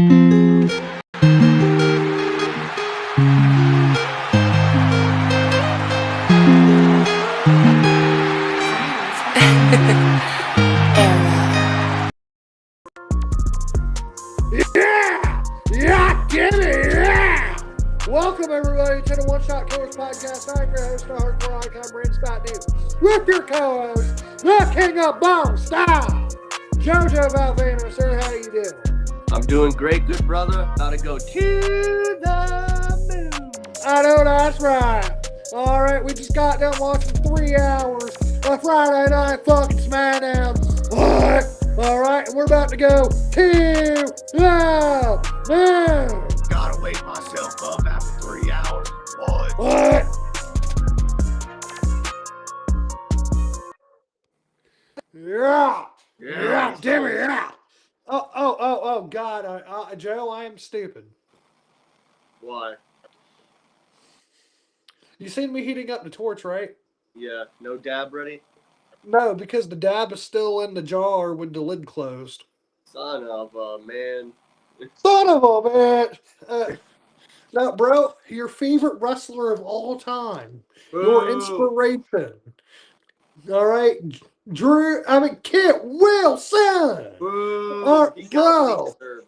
Yeah! Yeah! Get it! Yeah! Welcome, everybody, to the One Shot Killers podcast. I'm your host, the hardcore icon, Brandon Scott News. With your co-host, the king of bone style, JoJo Valvano. Sir, how you doing? I'm doing great, good brother. About to go to the moon. I know that's right. All right, we just got done watching 3 hours of Friday Night fucking SmackDown. What? All right, and we're about to go to the moon. Gotta wake myself up after 3 hours. What? What? Yeah. Yeah. Damn it. Yeah. Oh, God. Joe, I am stupid. Why? You seen me heating up the torch, right? Yeah, no dab ready? No, because the dab is still in the jar with the lid closed. Son of a man. Son of a bitch. Now, bro, your favorite wrestler of all time. Your Boo. inspiration. All right? Kit Wilson. Boo. He got Bro. me, sir.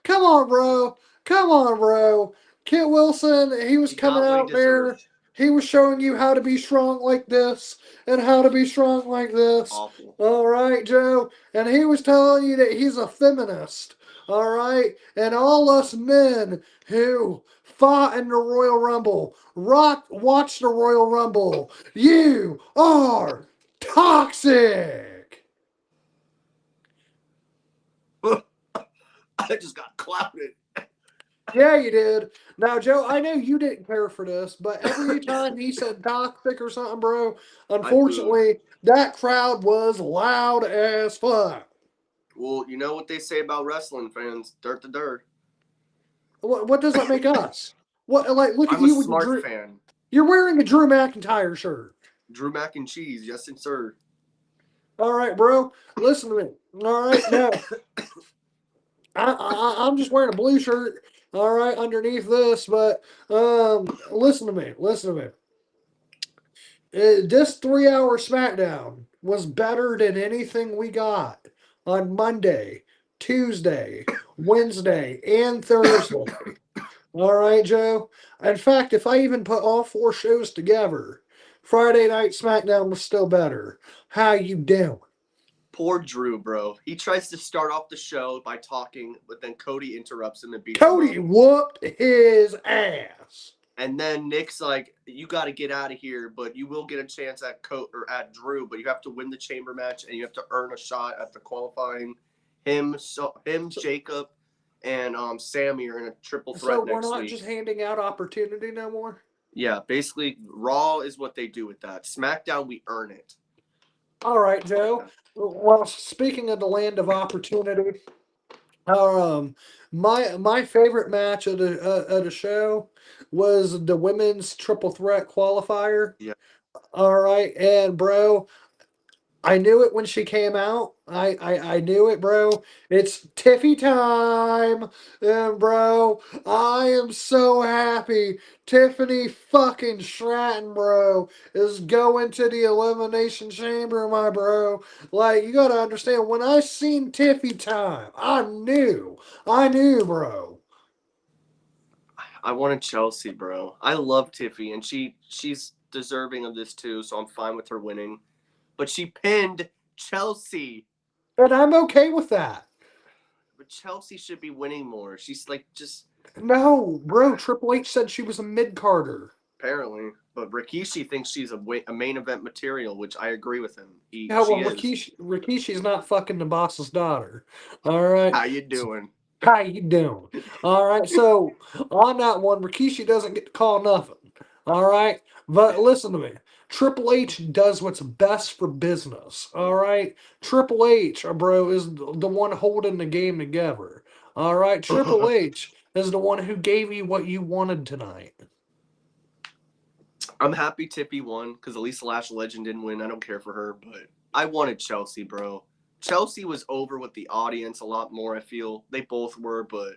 Come on, bro. Come on, bro. Kit Wilson, he was He coming got what he out there. deserved. He was showing you how to be strong like this and how to be strong like this. Awful. All right, Joe. And he was telling you that he's a feminist. All right. And all us men who fought in the Royal Rumble, watch the Royal Rumble, you are toxic. I just got clouded. Yeah, you did. Now, Joe, I know you didn't care for this, but every time he said toxic or something, bro, unfortunately, that crowd was loud as fuck. Well, you know what they say about wrestling fans? Dirt to dirt. What does that make us? What, like, look at I'm a you with smart Drew. fan. You're wearing a Drew McIntyre shirt. Drew Mac and Cheese, yes sir. All right, bro. Listen to me. All right, now I'm just wearing a blue shirt. All right, underneath this, but listen to me. Listen to me. This 3 hour SmackDown was better than anything we got on Monday, Tuesday, Wednesday, and Thursday. All right, Joe. In fact, if I even put all 4 shows together, Friday Night SmackDown was still better. How you doing? Poor Drew, bro. He tries to start off the show by talking, but then Cody interrupts him and beats him Cody up. whooped his ass. And then Nick's like, "You got to get out of here, but you will get a chance at at Drew, but you have to win the chamber match and you have to earn a shot at the qualifying." Him, Jacob, and Sammy are in a triple threat So we're next not week. just handing out opportunity no more? Yeah, basically, Raw is what they do with that. SmackDown, we earn it. All right, Joe. Well, speaking of the land of opportunity, my favorite match of the show was the women's triple threat qualifier. Yeah. All right, and bro, I knew it when she came out. I knew it, bro. It's Tiffy time. And, bro, I am so happy. Tiffany fucking Stratton, bro, is going to the Elimination Chamber, my bro. Like, you gotta understand, when I seen Tiffy time, I knew, bro. I wanted Chelsea, bro. I love Tiffy, and she's deserving of this too, so I'm fine with her winning. But she pinned Chelsea. And I'm okay with that. But Chelsea should be winning more. She's like just No, bro, Triple H said she was a mid-carder. apparently. But Rikishi thinks she's a main event material, which I agree with him. Yeah, well, Rikishi's not fucking the boss's daughter. All right. How you doing? How you doing? All right. So on that one, Rikishi doesn't get to call nothing. All right. But listen to me. Triple H does what's best for business. All right. Triple H, bro, is the one holding the game together. All right. Triple H is the one who gave you what you wanted tonight. I'm happy Tippy won because at least the Lash Legend didn't win. I don't care for her, but I wanted Chelsea, bro. Chelsea was over with the audience a lot more. I feel they both were, but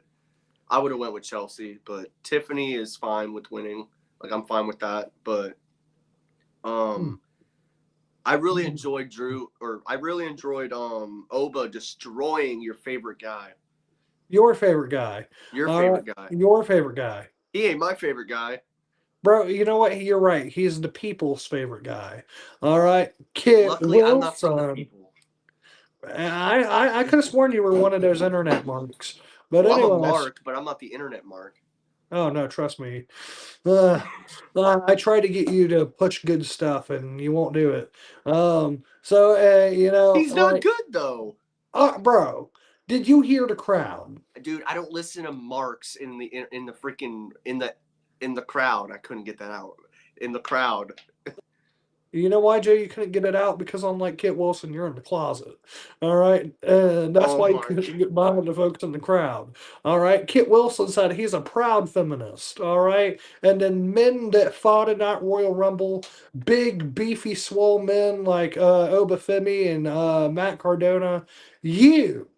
I would have went with Chelsea. But Tiffany is fine with winning. Like I'm fine with that. But Hmm. um, I really enjoyed I really enjoyed Oba destroying your favorite guy, Your favorite guy. your All right. favorite guy. Your favorite guy. He ain't my favorite guy. Bro, you know what? You're right. He's the people's favorite guy. All right. Kit Luckily, I'm not from the Wilson. people. I could have sworn you were one of those internet marks. But Well, I'm a anyways, mark, but I'm not the internet mark. oh no, trust me. Uh, I try to get you to push good stuff and you won't do it. You know, He's not like, good though. bro, did you hear the crowd? Dude, I don't listen to marks in the freaking in the crowd. I couldn't get that out. In the crowd. You know why, Jay? You couldn't get it out because, unlike Kit Wilson, you're in the closet. All right, and that's Oh why you my couldn't get by with the folks in the crowd. All right, Kit Wilson said he's a proud feminist. All right, and then men that fought in that Royal Rumble, big beefy swole men like Obafemi and Matt Cardona, you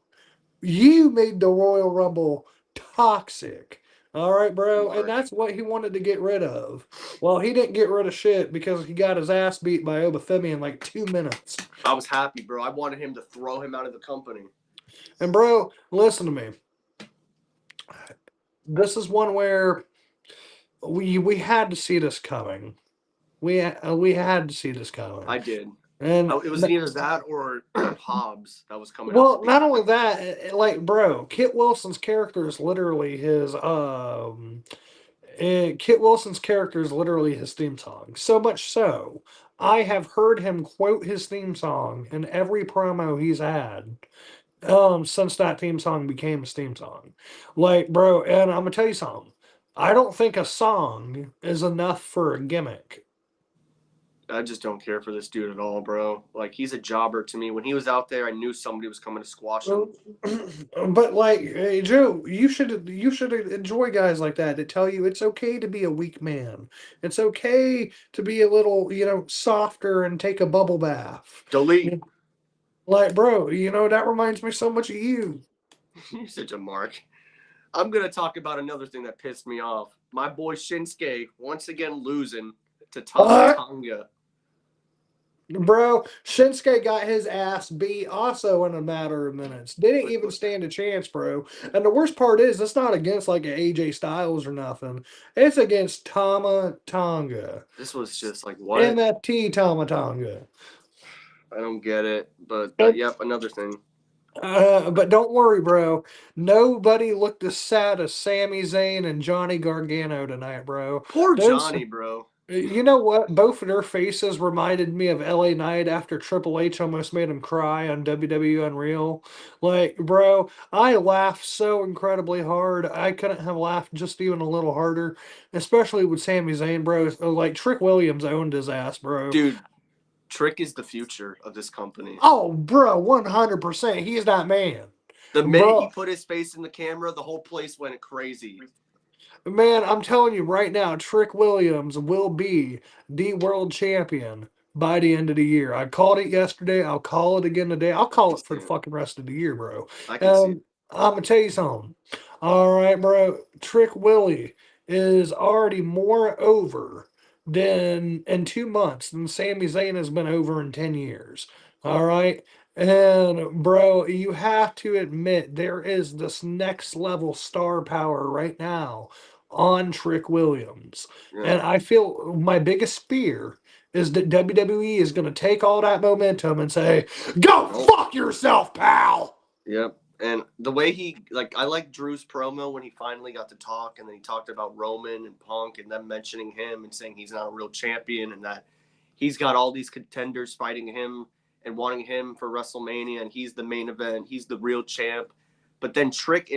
you made the Royal Rumble toxic. All right, bro. And Mark. that's what he wanted to get rid of. Well, he didn't get rid of shit because he got his ass beat by Obafemi in like 2 minutes. I was happy, bro. I wanted him to throw him out of the company. And, bro, listen to me. This is one where we had to see this coming. We had to see this coming. I did. And It was either that or Hobbs that was coming out to well, beat not him. only that, like, bro, Kit Wilson's character is literally his and Kit Wilson's character is literally his theme song. So much so, I have heard him quote his theme song in every promo he's had since that theme song became his theme song. Like, bro, and I'm gonna tell you something. I don't think a song is enough for a gimmick. I just don't care for this dude at all, bro. Like he's a jobber to me. When he was out there, I knew somebody was coming to squash him. But like, hey, Joe, you should enjoy guys like that that tell you it's okay to be a weak man. It's okay to be a little, softer and take a bubble bath. Delete. Like, bro, that reminds me so much of you. You're such a mark. I'm gonna talk about another thing that pissed me off. My boy Shinsuke once again losing to Tama Uh, Tonga. bro, Shinsuke got his ass beat also in a matter of minutes. Didn't But even stand a chance, bro. And the worst part is, it's not against like an AJ Styles or nothing. It's against Tama Tonga. this was just like what? MFT Tama Tonga. I don't get it. But And, yep, another thing. but don't worry, bro. Nobody looked as sad as Sami Zayn and Johnny Gargano tonight, bro. Poor Those Johnny, bro. You know what? Both of their faces reminded me of LA Knight after Triple H almost made him cry on WWE Unreal. Like, bro, I laughed so incredibly hard. I couldn't have laughed just even a little harder, especially with Sami Zayn, bro. Like, Trick Williams owned his ass, bro. Dude, Trick is the future of this company. Oh, bro, 100%. He's that man. The minute he Bro, put his face in the camera, the whole place went crazy. man, I'm telling you right now, Trick Williams will be the world champion by the end of the year. I called it yesterday. I'll call it again today. I'll I call can it for see the it. fucking rest of the year, bro. I can see it. I'm gonna tell you something. All right, bro. Trick Willie is already more over than in 2 months than Sami Zayn has been over in 10 years. All right. And bro, you have to admit there is this next level star power right now on Trick Williams. Yeah. And I feel my biggest fear is that WWE is going to take all that momentum and say, "Go Nope. fuck yourself, pal." Yep. And the way I like Drew's promo when he finally got to talk, and then he talked about Roman and Punk, and them mentioning him and saying he's not a real champion, and that he's got all these contenders fighting him and wanting him for WrestleMania, and he's the main event, he's the real champ. But then Trick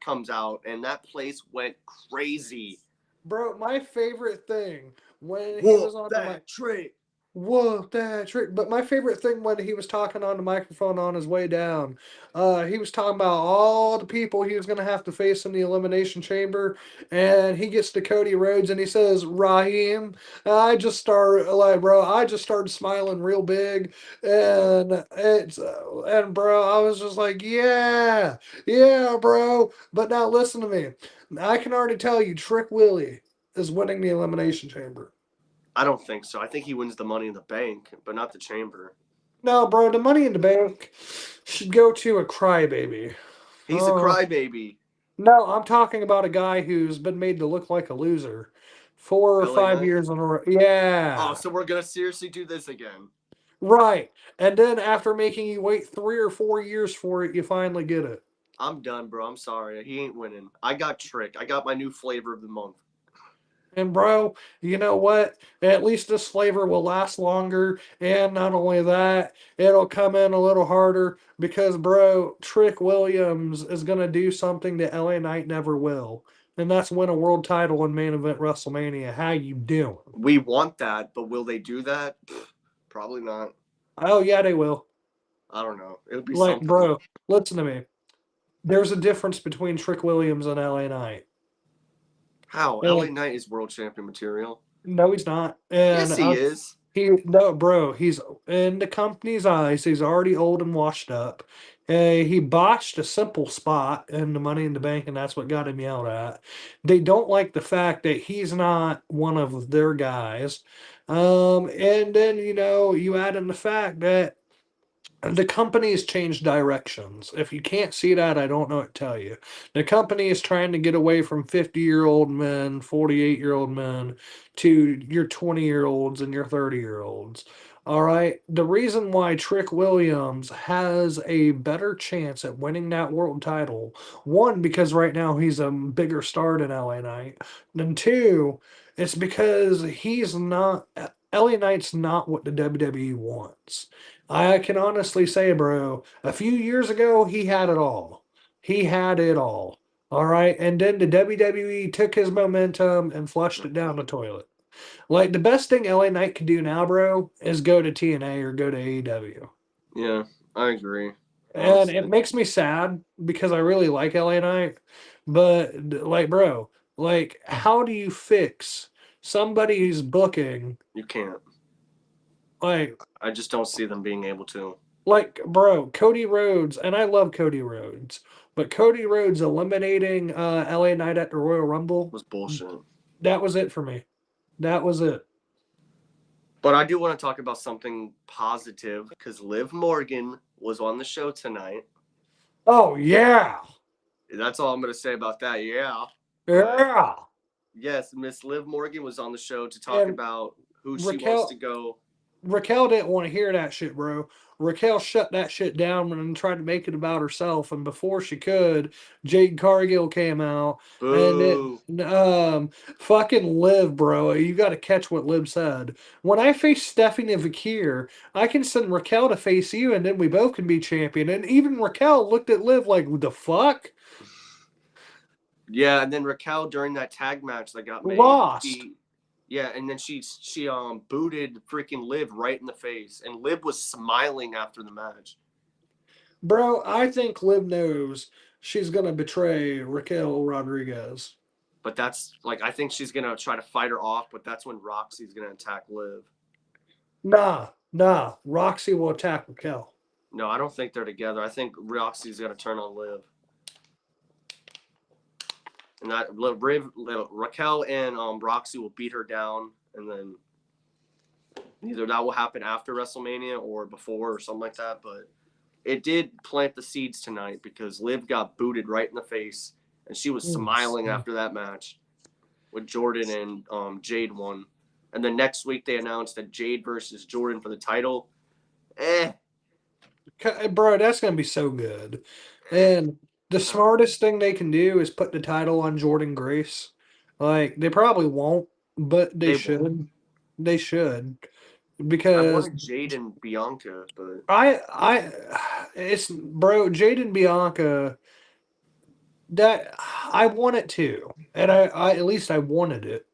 comes out, and that place went crazy. Bro, my favorite thing when he was Whoop on the mic. that Trick. Whoa, that's right. But my favorite thing when he was talking on the microphone on his way down, he was talking about all the people he was going to have to face in the Elimination Chamber. And he gets to Cody Rhodes and he says, Raheem. And I just started, like, bro, I just started smiling real big. Yeah. And bro, I was just like, yeah, yeah, bro. But now listen to me. I can already tell you, Trick Willie is winning the Elimination Chamber. I don't think so. I think he wins the Money in the Bank, but not the Chamber. No, bro, the money in the bank should go to a crybaby. He's a Oh, crybaby. no, I'm talking about a guy who's been made to look like a loser 4 or 5 LA Knight. years in a row. Oh, Yeah, so we're gonna seriously do this again. right. And then after making you wait 3 or 4 years for it, you finally get it. I'm done, bro. I'm sorry. He ain't winning. I got tricked. I got my new flavor of the month. And bro, you know what? At least this flavor will last longer. And not only that, it'll come in a little harder because, bro, Trick Williams is going to do something that LA Knight never will. And that's win a world title in main event WrestleMania. How you doing? We want that, but will they do that? Probably not. Oh, yeah, they will. I don't know. It would be Like, something. bro, listen to me. There's a difference between Trick Williams and LA Knight. How? LA And Knight is world champion material. no, he's not. And Yes, he is. he no, bro. He's in the company's eyes. He's already old and washed up. He botched a simple spot in the Money in the Bank, and that's what got him yelled at. They don't like the fact that he's not one of their guys. And then you add in the fact that the company has changed directions. If you can't see that, I don't know what to tell you. The company is trying to get away from 50-year-old men, 48-year-old men to your 20-year-olds and your 30-year-olds. All right. The reason why Trick Williams has a better chance at winning that world title, one, because right now he's a bigger star than LA Knight, and two, it's because he's not. LA Knight's not what the WWE wants. I can honestly say, bro, a few years ago, he had it all. He had it all. All right. And then the WWE took his momentum and flushed it down the toilet. Like, the best thing LA Knight can do now, bro, is go to TNA or go to AEW. Yeah, I agree. And it Honestly, makes me sad because I really like LA Knight. But, like, bro, like, how do you fix somebody's booking? you can't. Like, I just don't see them being able to. bro, Cody Rhodes, and I love Cody Rhodes, but Cody Rhodes eliminating LA Knight at the Royal Rumble, Was bullshit. that was it for me. That was it. But I do want to talk about something positive because Liv Morgan was on the show tonight. Oh yeah. That's all I'm going to say about that. Yeah. But Yeah. yes, Miss Liv Morgan was on the show to talk And about who she wants to Raquel go. Raquel didn't want to hear that shit, bro. Raquel shut that shit down and tried to make it about herself. And before she could, Jade Cargill came out and Boo. fucking Liv, bro. You got to catch what Liv said. When I face Stephanie Vakir, I can send Raquel to face you, and then we both can be champion. And even Raquel looked at Liv like, "The fuck." Yeah, and then Raquel during that tag match that got made, Lost. she yeah, and then she booted freaking Liv right in the face, and Liv was smiling after the match. Bro, I think Liv knows she's going to betray Raquel Rodriguez. But that's like I think she's gonna try to fight her off, but that's when Roxy's gonna attack Liv. Nah, nah. Roxy will attack Raquel. No, I don't think they're together. I think Roxy's gonna turn on Liv, and that Raquel and Roxy will beat her down, and then either that will happen after WrestleMania or before or something like that. But it did plant the seeds tonight because Liv got booted right in the face, and she was smiling Mm. after that match with Jordan and Jade won. And then next week they announced that Jade versus Jordan for the title. Eh, Bro, that's going to be so good. And the smartest thing they can do is put the title on Jordan Grace. Like, they probably won't, but they they won't. should. They should. I Because wanted Jade and Bianca, but it's, bro, Jaden Bianca, that, I want it too. And at least I wanted it.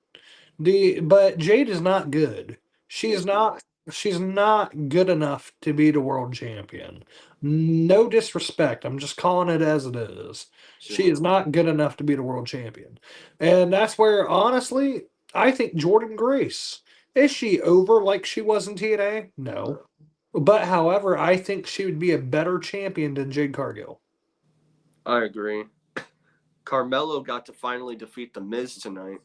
But Jade is not good. she She's is not not. she's not good enough to be the world champion. No disrespect. I'm just calling it as it is. She's She is not. not good enough to be the world champion. And that's where, honestly, I think Jordan Grace. Is she over like she was in TNA? No. No, But however, I think she would be a better champion than Jade Cargill. I agree. Carmelo got to finally defeat the Miz tonight.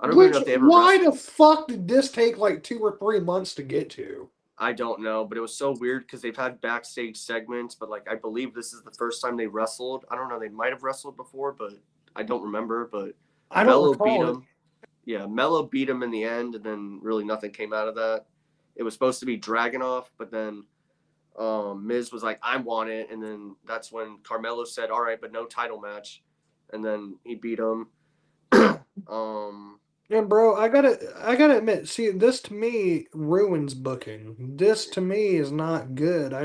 I don't even know Which if they ever why wrestled. the fuck did this take like 2 or 3 months to get to? I don't know, but it was so weird because they've had backstage segments, but like I believe this is the first time they wrestled. I don't know, they might have wrestled before, but I don't remember. But I don't Mello beat recall it. him. Yeah, Mello beat him in the end, and then really nothing came out of that. It was supposed to be Dragunov, but then Miz was like, "I want it," and then that's when Carmelo said, "All right, but no title match," and then he beat him. um, And bro, I gotta admit, see, this to me ruins booking. This to me is not good. I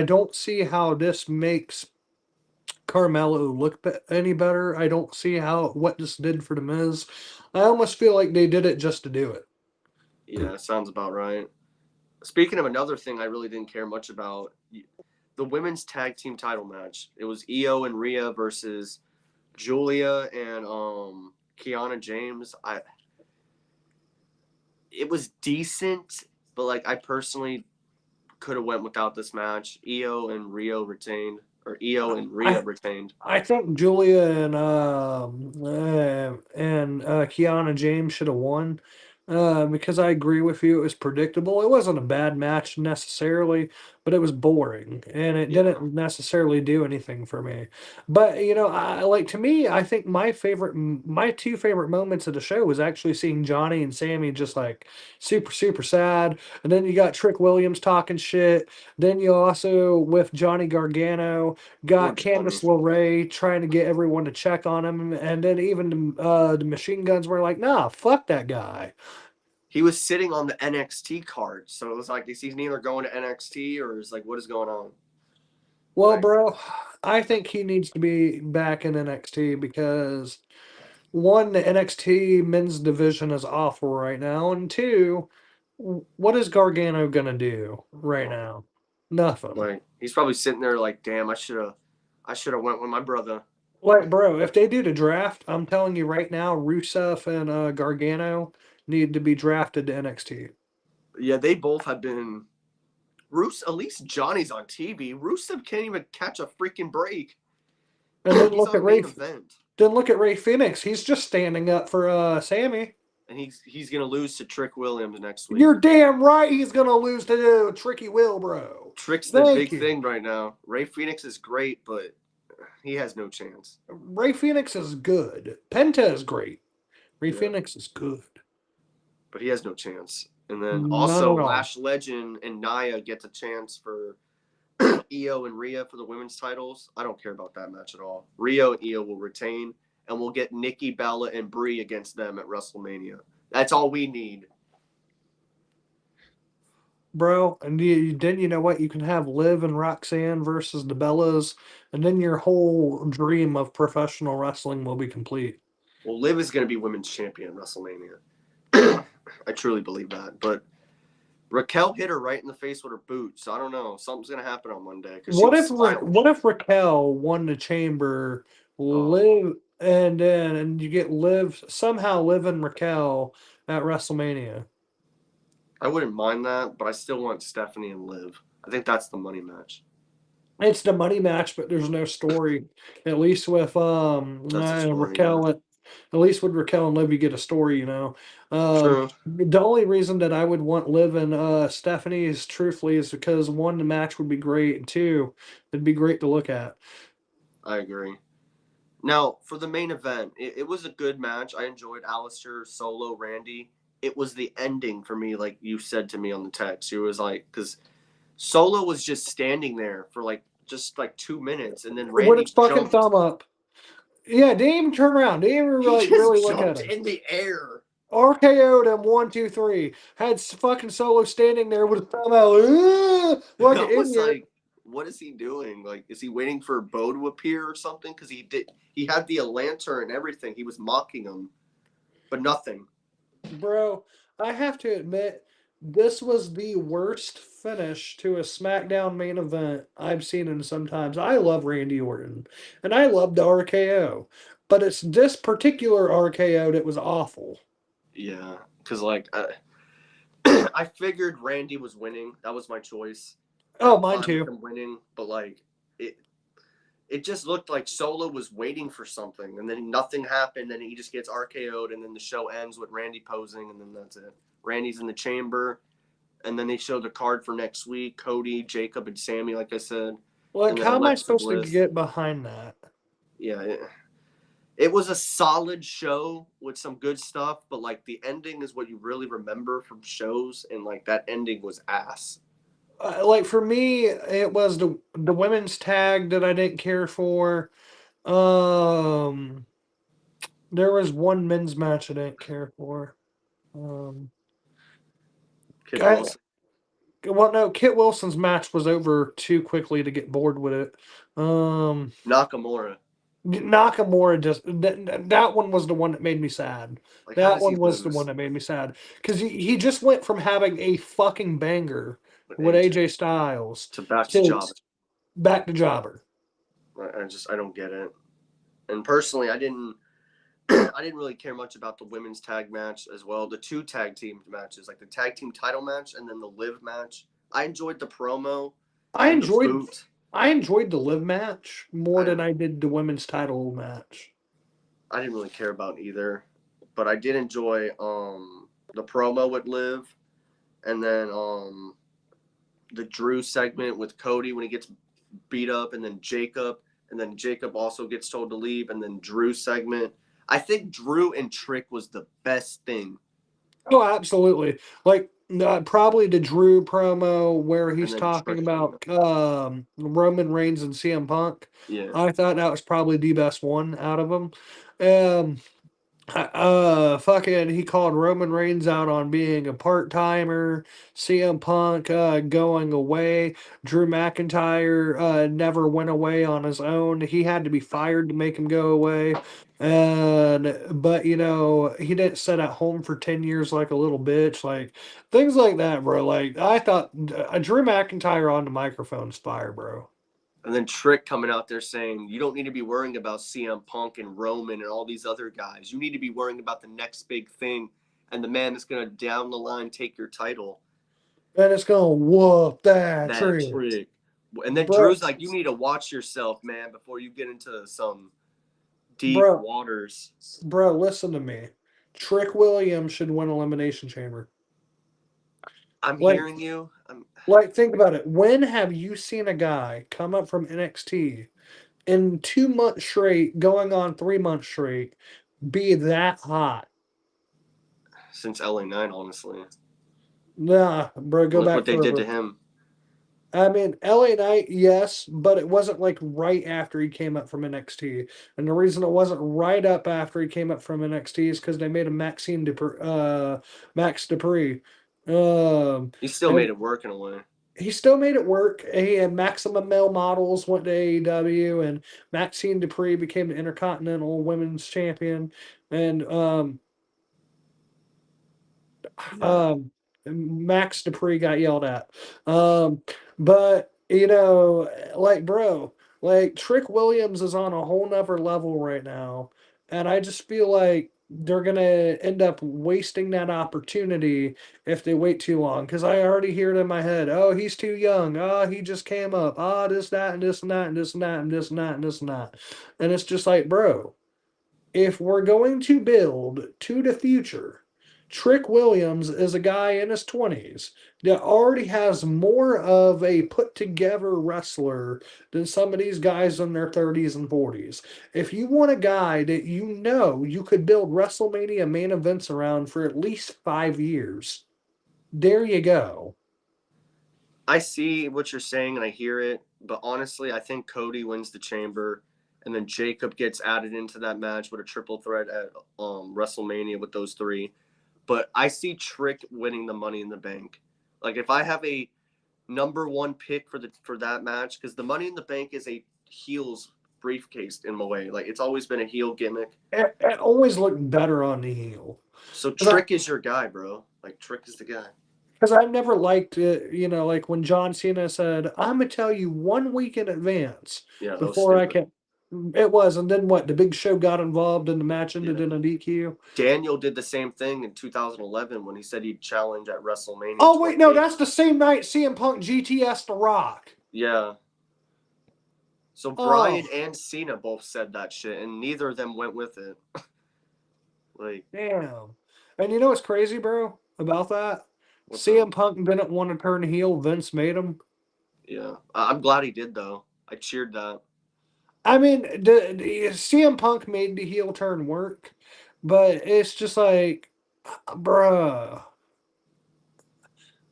don't see how this makes Carmelo look any better. I don't see how what this did for the Miz. I almost feel like they did it just to do it. yeah, sounds about right. Speaking of another thing, I really didn't care much about the women's tag team title match. It was Io and Rhea versus Julia and Kiana James. It was decent, but like I personally could have went without this match. Io and Rio retained, or Io and Rhea I retained. I think Julia and Kiana James should have won. Because I agree with you, it was predictable. It wasn't a bad match necessarily, but it was boring and it Yeah, didn't necessarily do anything for me. But I like to me, I think my two favorite moments of the show was actually seeing Johnny and Sammy just like super super sad, and then you got Trick Williams talking shit. Then you also with Johnny Gargano poor got Johnny. Candice LeRae trying to get everyone to check on him, and then even the machine guns were like, "Nah, fuck that guy." He was sitting on the NXT card, so it was like he's either going to NXT or is like, what is going on? Well, Like, bro, I think he needs to be back in NXT because one, the NXT men's division is awful right now, and two, what is Gargano gonna do right oh, now? Nothing. like he's probably sitting there like, damn, I should have went with my brother. Like, bro, if they do the draft, I'm telling you right now, Rusev and Gargano need to be drafted to NXT. Yeah, they both have been. At least Johnny's on TV. Rusev can't even catch a freaking break. And then He's look at on Ray. main event, Then look at Ray Phoenix. He's just standing up for Sammy. and he's gonna lose to Trick Williams next week. You're damn right. He's gonna lose to Tricky Will, bro. Trick's the Thank big you. thing right now. Ray Phoenix is great, but he has no chance. Ray Phoenix is good. Penta is great. Ray Yeah, Phoenix is good. but he has no chance. And then Not also at all, Lash Legend and Nia gets a chance for Io and Rhea for the women's titles. I don't care about that match at all. Rio and Io will retain, and we'll get Nikki Bella and Brie against them at WrestleMania. That's all we need. bro. And then you know what? You can have Liv and Roxanne versus the Bellas, and then your whole dream of professional wrestling will be complete. Well, Liv is going to be women's champion at WrestleMania. I truly believe that. But Raquel hit her right in the face with her boot, so I don't know. Something's going to happen on Monday because she was smiling. What if Raquel won the chamber, Oh, Liv, and you get Liv somehow Liv and Raquel at WrestleMania? I wouldn't mind that, but I still want Stephanie and Liv. I think that's the money match. It's the money match, but there's no story. At least with That's a story, yeah. Raquel, at least with Raquel and Liv, you get a story. True. The only reason that I would want Liv and Stephanie is truthfully is because one, the match would be great, and two, it'd be great to look at. I agree. Now, for the main event, it was a good match. I enjoyed Alistair, Solo, Randy. It was the ending for me, like you said to me on the text. It was like, because Solo was just standing there for like just like 2 minutes, and then With its Randy fucking jumped. thumb up. Yeah, didn't even turn around. Didn't even He like just really look at jumped him. in the air. RKO'd him 1, 2, 3. Had fucking Solo standing there with his thumb out, like I an was idiot. like, what is he doing? Like, is he waiting for Bo to appear or something? Because he had the lantern and everything. He was mocking him, but nothing. Bro, I have to admit, This was the worst finish to a SmackDown main event I've seen in some times. I love Randy Orton, and I love the RKO, but it's this particular RKO that was awful. Yeah, because like I figured Randy was winning. That was my choice, and Oh, I'm mine fine with too. him winning. But like it, it just looked like Solo was waiting for something, and then nothing happened, and he just gets RKO'd, and then the show ends with Randy posing, and then that's it. Randy's in the chamber, and then they show the card for next week: Cody, Jacob, and Sammy, like I said, and Like, then how am I Alexa supposed to Bliss. get behind that? Yeah, it was a solid show with some good stuff, but like the ending is what you really remember from shows, and like that ending was ass. Like for me, it was the women's tag that I didn't care for. Um, there was one men's match I didn't care for. Um, Kid I, Wilson, well, no, Kit Wilson's match was over too quickly to get bored with it. Um, Nakamura, Nakamura just that one was the one that made me sad. like how That does he one was the one lose that made me sad because he just went from having a fucking banger with with AJ AJ Styles to back to to Jobber? back to jobber. I don't get it. And personally, I didn't I didn't really care much about the women's tag match as well. The two tag team matches, like the tag team title match and then the live match. I enjoyed the promo I and the enjoyed boot. I enjoyed the live match more I than I did the women's title match. I didn't really care about either, but I did enjoy the promo with Liv, and then the Drew segment with Cody when he gets beat up, and then Jacob also gets told to leave, and then Drew segment. I think Drew and Trick was the best thing, Oh, absolutely. Like probably the Drew promo where and he's then talking Trick coming up. about Roman Reigns and CM Punk. Yeah, I thought that was probably the best one out of them. Um, fucking, he called Roman Reigns out on being a part timer. CM Punk going away. Drew McIntyre never went away on his own. He had to be fired to make him go away. And but he didn't sit at home for 10 years like a little bitch. Like things like that, bro. Like I thought Drew McIntyre on the microphone's fire, bro. and then Trick coming out there saying you don't need to be worrying about CM Punk and Roman and all these other guys. You need to be worrying about the next big thing and the man that's gonna down the line take your title. And it's gonna whoop that That tree, Trick. And then bro. Drew's like, you need to watch yourself, man, before you get into some deep Bro, waters. Bro, listen to me. Trick Williams should win Elimination Chamber. I'm Like, hearing you. think about it. When have you seen a guy come up from NXT in 2 months straight, going on 3 months straight, be that hot? Since LA9, honestly. Nah, bro, go Look back what they did to further. him. I mean, LA Knight, yes, but it wasn't like right after he came up from NXT. And the reason it wasn't right up after he came up from NXT is because they made him Max Dupree. Um, He still made and it work in a way. he still made it work. He had Maximum Male Models went to AEW, and Maxine Dupree became the Intercontinental Women's Champion. And Yeah. um, Max Dupree got yelled at. But like bro, like Trick Williams is on a whole nother level right now, and I just feel like they're gonna end up wasting that opportunity if they wait too long. Because I already hear it in my head. Oh, he's too young. Oh, he just came up. Ah, this, that, and this, and that, and this, and that, and this, and that, and this, and that. And it's just like, bro, if we're going to build to the future, Trick Williams is a guy in his 20s that already has more of a put together wrestler than some of these guys in their 30s and 40s. If you want a guy that you could build WrestleMania main events around for at least 5 years, there you go. I see what you're saying and I hear it, but honestly, I think Cody wins the chamber, and then Jacob gets added into that match with a triple threat at WrestleMania with those three. But I see Trick winning the Money in the Bank. Like if I have a number one pick for that match, because the Money in the Bank is a heels briefcase in a way. Like it's always been a heel gimmick. It always looked better on the heel. So 'Cause Trick is your guy, bro. Like Trick is the guy. because I never liked it, like when John Cena said, "I'm gonna tell you 1 week in advance Yeah, that was before I stupid. can." It was, and then what? The Big Show got involved, and the match ended Yeah. in a DQ. Daniel did the same thing in 2011 when he said he'd challenge at WrestleMania Oh wait, no, 28. that's the same night CM Punk GTS The Rock. Yeah. So Oh Bryan and Cena both said that shit, and neither of them went with it. Like, damn! And you know what's crazy, bro? About that, what's up? CM Punk didn't want to turn heel. Vince made him. Yeah, I'm glad he did though. I cheered that. I mean, the CM Punk made the heel turn work, but it's just like, bruh.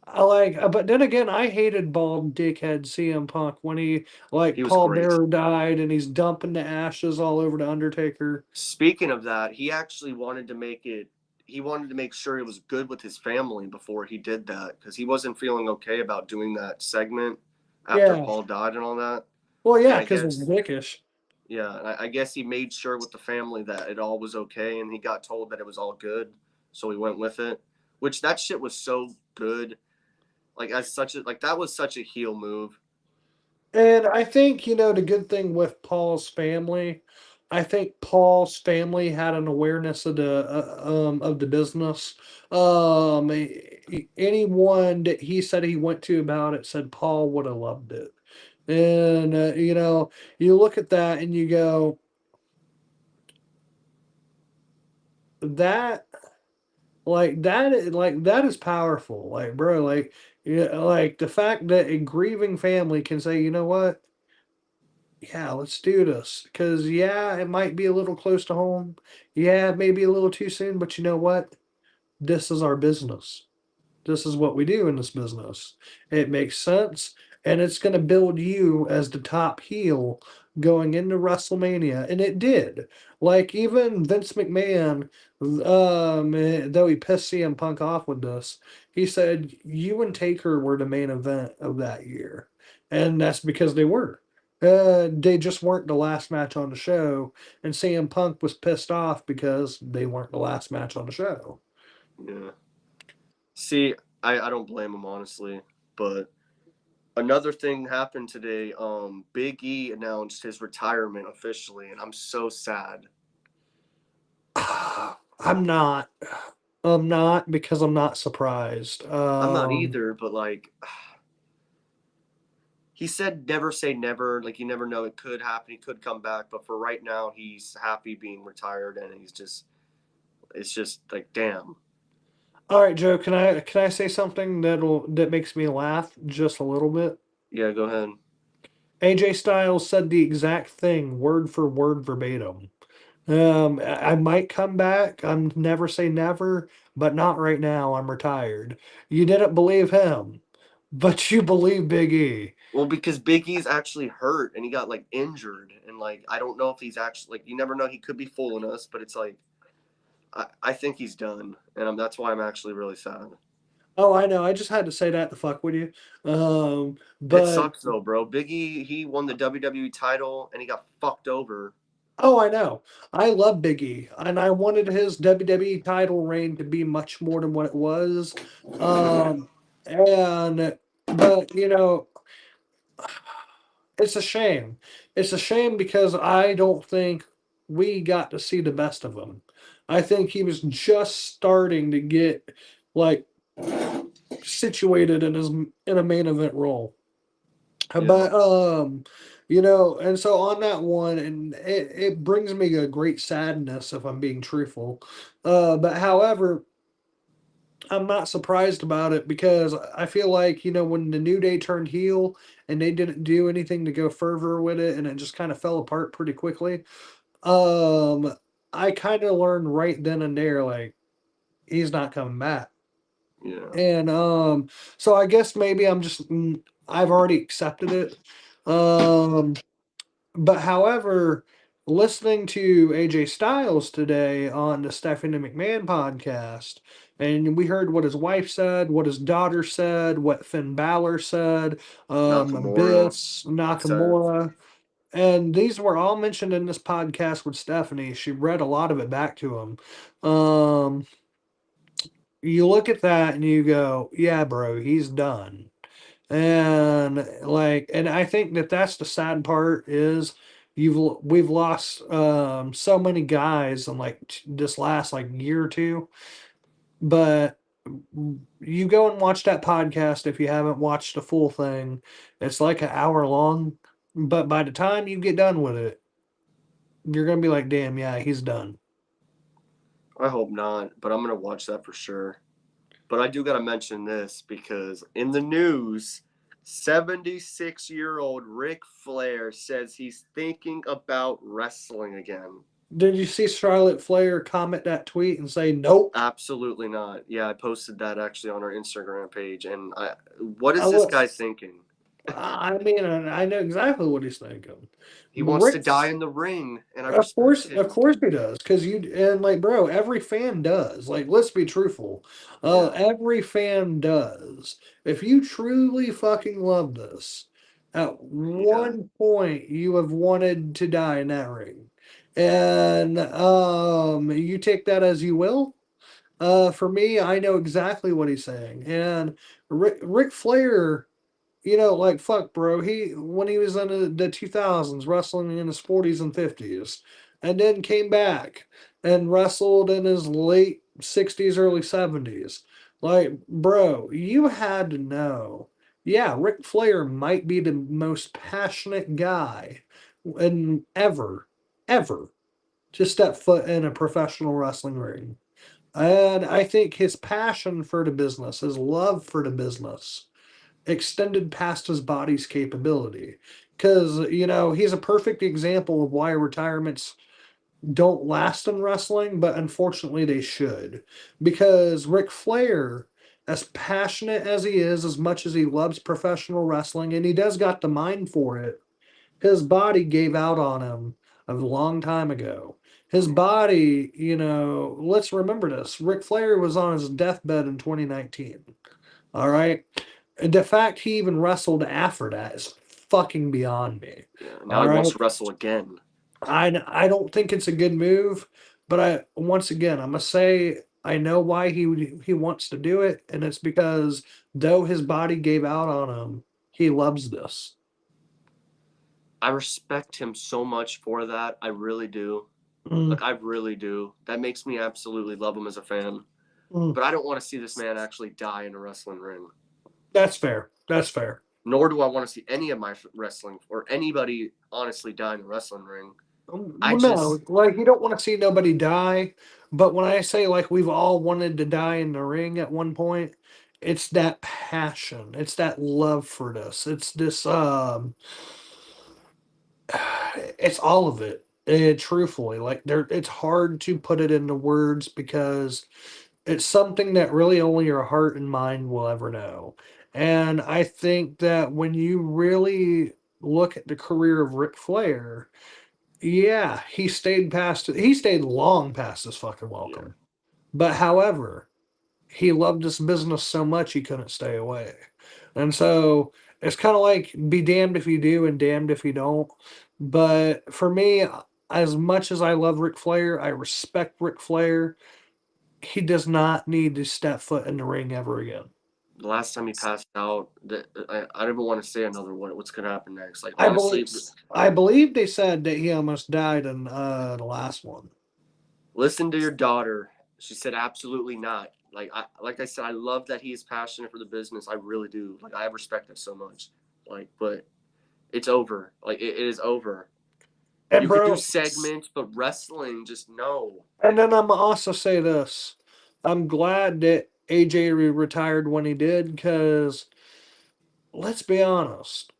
But then again, I hated bald dickhead CM Punk when he, He like, was Paul great. Bearer died and he's dumping the ashes all over the Undertaker. Speaking of that, he actually wanted to make it. He wanted to make sure it was good with his family before he did that because he wasn't feeling okay about doing that segment after Yeah. Paul died and all that. Well, And yeah, I because it was guess, dickish. yeah, I guess he made sure with the family that it all was okay, and he got told that it was all good, so he went with it. Which that shit was so good. Like as such a like that was such a heel move. And I think, the good thing with Paul's family, I think Paul's family had an awareness of the business. Anyone that he said he went to about it said Paul would have loved it. And you look at that and you go, that that is powerful. Like, bro, like, yeah, like the fact that a grieving family can say, you know what? Yeah, let's do this. Because, yeah, it might be a little close to home. Yeah, it may be a little too soon, but you know what? This is our business. This is what we do in this business. It makes sense, and it's going to build you as the top heel going into WrestleMania, and it did. Like even Vince McMahon, though he pissed CM Punk off with this, he said you and Taker were the main event of that year, and that's because they were. They just weren't the last match on the show, and CM Punk was pissed off because they weren't the last match on the show. Yeah. See, I don't blame him honestly, but another thing happened today. Big E announced his retirement officially, and I'm so sad. I'm not. I'm not because I'm not surprised. I'm not either, but like he said, never say never. Like you never know, it could happen. He could come back, but for right now, he's happy being retired, and he's just. It's just like, damn. All right, Joe. Can I say something that makes me laugh just a little bit? Yeah, go ahead. AJ Styles said the exact thing, word for word, verbatim. I might come back. I'm never say never, but not right now. I'm retired. You didn't believe him, but you believe Big E. Well, because Big E's actually hurt and he got like injured, and like I don't know if he's actually like you never know. He could be fooling us, but it's like I think he's done, and that's why I'm actually really sad. Oh, I know. I just had to say that to fuck with you. It But sucks though, bro. Big E he won the WWE title and he got fucked over. Oh, I know. I love Big E, and I wanted his WWE title reign to be much more than what it was. Um, and but it's a shame. It's a shame because I don't think we got to see the best of him. I think he was just starting to get like situated in a main event role. Yeah, But and so on that one, and it brings me a great sadness if I'm being truthful. But however, I'm not surprised about it because I feel like, when the New Day turned heel and they didn't do anything to go further with it and it just kind of fell apart pretty quickly. Um, I kind of learned right then and there, like, he's not coming back. yeah, And so I guess maybe I've already accepted it. Um, But however, listening to AJ Styles today on the Stephanie McMahon podcast, and we heard what his wife said, what his daughter said, what Finn Balor said, Nakamura, Biss, Seth. Nakamura, and these were all mentioned in this podcast with Stephanie. She read a lot of it back to him. Um, you look at that and you go, yeah, bro, he's done. And like, and I think that that's the sad part is we've lost so many guys in like this last like year or two. But you go and watch that podcast if you haven't watched the full thing. It's like an hour long, but by the time you get done with it, you're gonna be like, damn, yeah, he's done. I hope not, but I'm gonna watch that for sure. But I do gotta mention this because in the news, 76-year-old Ric Flair says he's thinking about wrestling again. Did you see Charlotte Flair comment that tweet and say nope? Absolutely not. Yeah, I posted that actually on our Instagram page, and what I is this look. guy thinking? I mean, I know exactly what he's thinking. He wants to Rick, die in the ring, and I respect Of him. course he does, because you and like, bro, every fan does. Like, let's be truthful. Yeah, Every fan does. If you truly fucking love this, at he does. one point you have wanted to die in that ring, and you take that as you will. For me, I know exactly what he's saying, and Rick Flair, like fuck, bro. He when he was in the 2000s, wrestling in his 40s and 50s, and then came back and wrestled in his late 60s, early 70s. Like, bro, you had to know. Yeah, Ric Flair might be the most passionate guy and ever to step foot in a professional wrestling ring. And I think his passion for the business, his love for the business, extended past his body's capability. Because, he's a perfect example of why retirements don't last in wrestling, but unfortunately they should. Because Ric Flair, as passionate as he is, as much as he loves professional wrestling, and he does got the mind for it, his body gave out on him a long time ago. His body, let's remember this. Ric Flair was on his deathbed in 2019. All right. The fact he even wrestled after that is fucking beyond me. Yeah, now All he wants right. to wrestle again. I don't think it's a good move, but once again I'm gonna say I know why he wants to do it, and it's because though his body gave out on him, he loves this. I respect him so much for that. I really do. Mm, Like, I really do. That makes me absolutely love him as a fan. mm. But I don't want to see this man actually die in a wrestling ring. That's fair. That's fair. Nor do I want to see any of my wrestling or anybody honestly die in a wrestling ring. I Well, no, just, like you don't want to see nobody die, but when I say like we've all wanted to die in the ring at one point, it's that passion, it's that love for this, it's this, it's all of it. And truthfully, like it's hard to put it into words because it's something that really only your heart and mind will ever know. And I think that when you really look at the career of Ric Flair, yeah, he stayed long past his fucking yeah. welcome. But however, he loved this business so much he couldn't stay away. And so it's kind of like be damned if you do and damned if you don't. But for me, as much as I love Ric Flair, I respect Ric Flair. He does not need to step foot in the ring ever again. The last time he passed out, I don't even want to say another one. What's going to happen next? Like, I believe honestly, I believe they said that he almost died in the last one. listen to your daughter. She said absolutely not. Like I said, I love that he's passionate for the business. I really do. Like, I respect that so much. Like, but it's over. Like, it is over. And You could do bro, segments, but wrestling, just no. and then I'm also say this. I'm glad that AJ retired when he did because let's be honest.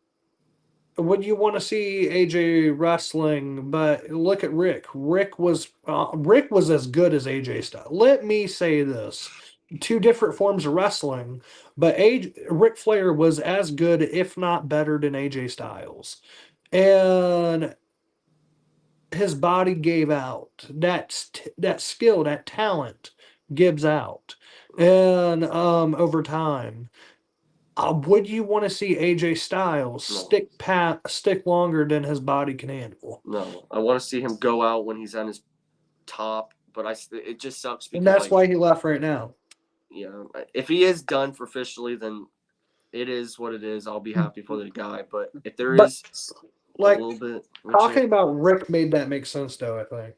Would you want to see AJ wrestling? But look at Rick. Rick was as good as AJ style. Let me say this: two different forms of wrestling, but Rick Flair was as good, if not better, than AJ Styles, and his body gave out. That skill, that talent gives out, and over time. Would you want to see AJ Styles No, stick longer than his body can handle? no. I want to see him go out when he's on his top, but it just sucks And because that's like why he left right now. Yeah, if he is done for officially, then it is what it is. I'll be happy for the guy. But if there But is a like little bit of a chance, talking about Rick made that make sense though, I think.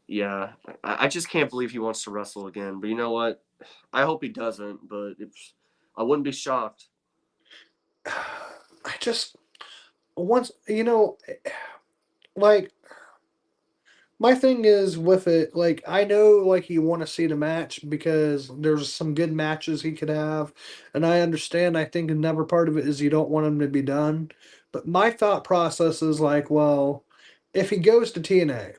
yeah, I just can't believe he wants to wrestle again. But you know what? I hope he doesn't. But I wouldn't be shocked. I just once like my thing is with it, like I know like you want to see the match because there's some good matches he could have, and I understand. I think another part of it is you don't want him to be done. But my thought process is like, well, if he goes to TNA,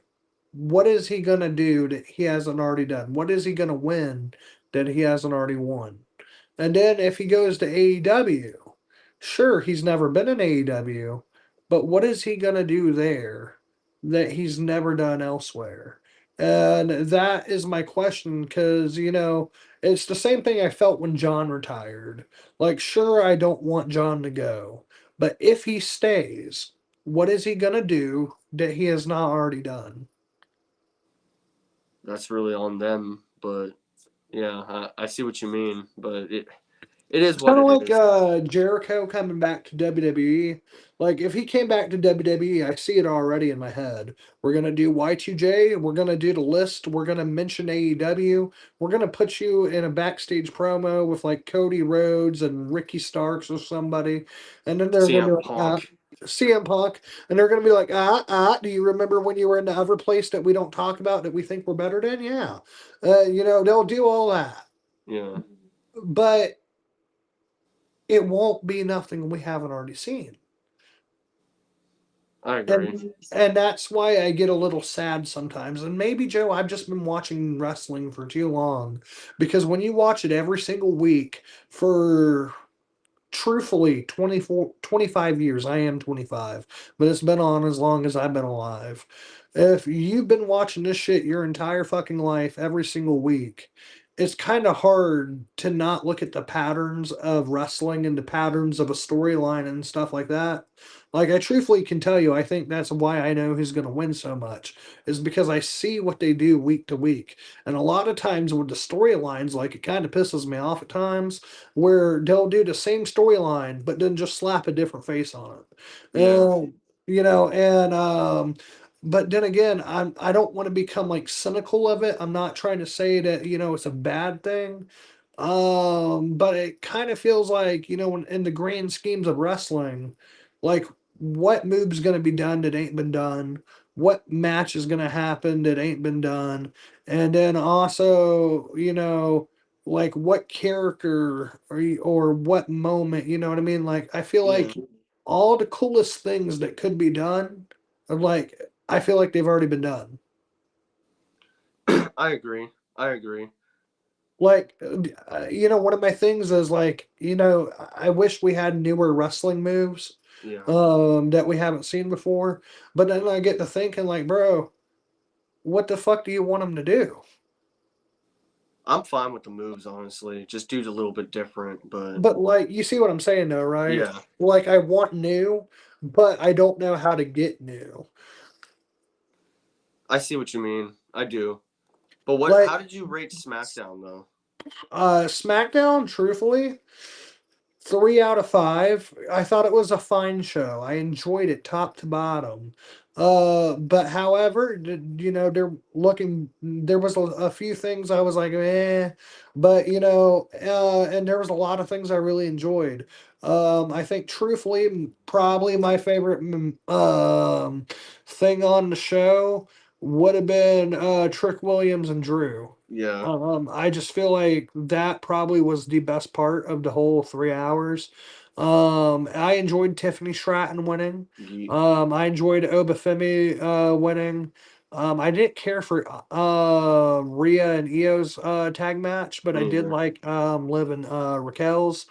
what is he gonna do that he hasn't already done? What is he gonna win that he hasn't already won? And then if he goes to AEW, sure, he's never been in AEW, but what is he going to do there that he's never done elsewhere? And that is my question because, it's the same thing I felt when John retired. Like, sure, I don't want John to go, but if he stays, what is he going to do that he has not already done? That's really on them. But yeah, I see what you mean. But it is It's what kind of it like is. Jericho coming back to WWE. Like if he came back to WWE, I see it already in my head. We're gonna do Y2J. We're gonna do the list. We're gonna mention AEW. We're gonna put you in a backstage promo with like Cody Rhodes and Ricky Starks or somebody, and then they're gonna be CM like, Punk. CM Punk, and they're gonna be like, do you remember when you were in the other place that we don't talk about that we think we're better than? Yeah, they'll do all that, Yeah, but it won't be nothing we haven't already seen. I agree. And that's why I get a little sad sometimes. And maybe Joe, I've just been watching wrestling for too long because when you watch it every single week for truthfully 24, 25 years, I am 25, but it's been on as long as I've been alive. If you've been watching this shit your entire fucking life every single week, it's kind of hard to not look at the patterns of wrestling and the patterns of a storyline and stuff like that. Like I truthfully can tell you, I think that's why I know who's going to win so much is because I see what they do week to week. And a lot of times with the storylines, like it kind of pisses me off at times where they'll do the same storyline but then just slap a different face on it. Yeah. But then again, I don't want to become like cynical of it. I'm not trying to say that, it's a bad thing. But it kind of feels like, in the grand schemes of wrestling, like what move's gonna be done that ain't been done, what match is gonna happen that ain't been done, and then also, like what character or what moment, you know what I mean? Like I feel Yeah. like all the coolest things that could be done are like I feel like they've already been done. I agree. I agree. Like one of my things is like, I wish we had newer wrestling moves Yeah. that we haven't seen before. But then I get to thinking like, bro, what the fuck do you want them to do? I'm fine with the moves, honestly. Just do it a little bit different, but But like, you see what I'm saying though, right? yeah, Like I want new, but I don't know how to get new. I see what you mean. I do. But what? Like How did you rate SmackDown though? SmackDown, truthfully, 3 out of 5. I thought it was a fine show. I enjoyed it top to bottom. But however, there was a few things I was like, but and there was a lot of things I really enjoyed. I think truthfully, probably my favorite thing on the show would have been Trick Williams and Drew. Yeah. I just feel like that probably was the best part of the whole 3 hours. I enjoyed Tiffany Stratton winning. Ye- I enjoyed Obafemi winning. I didn't care for Rhea and Io's tag match, but I Me did either. like Liv and Raquel's,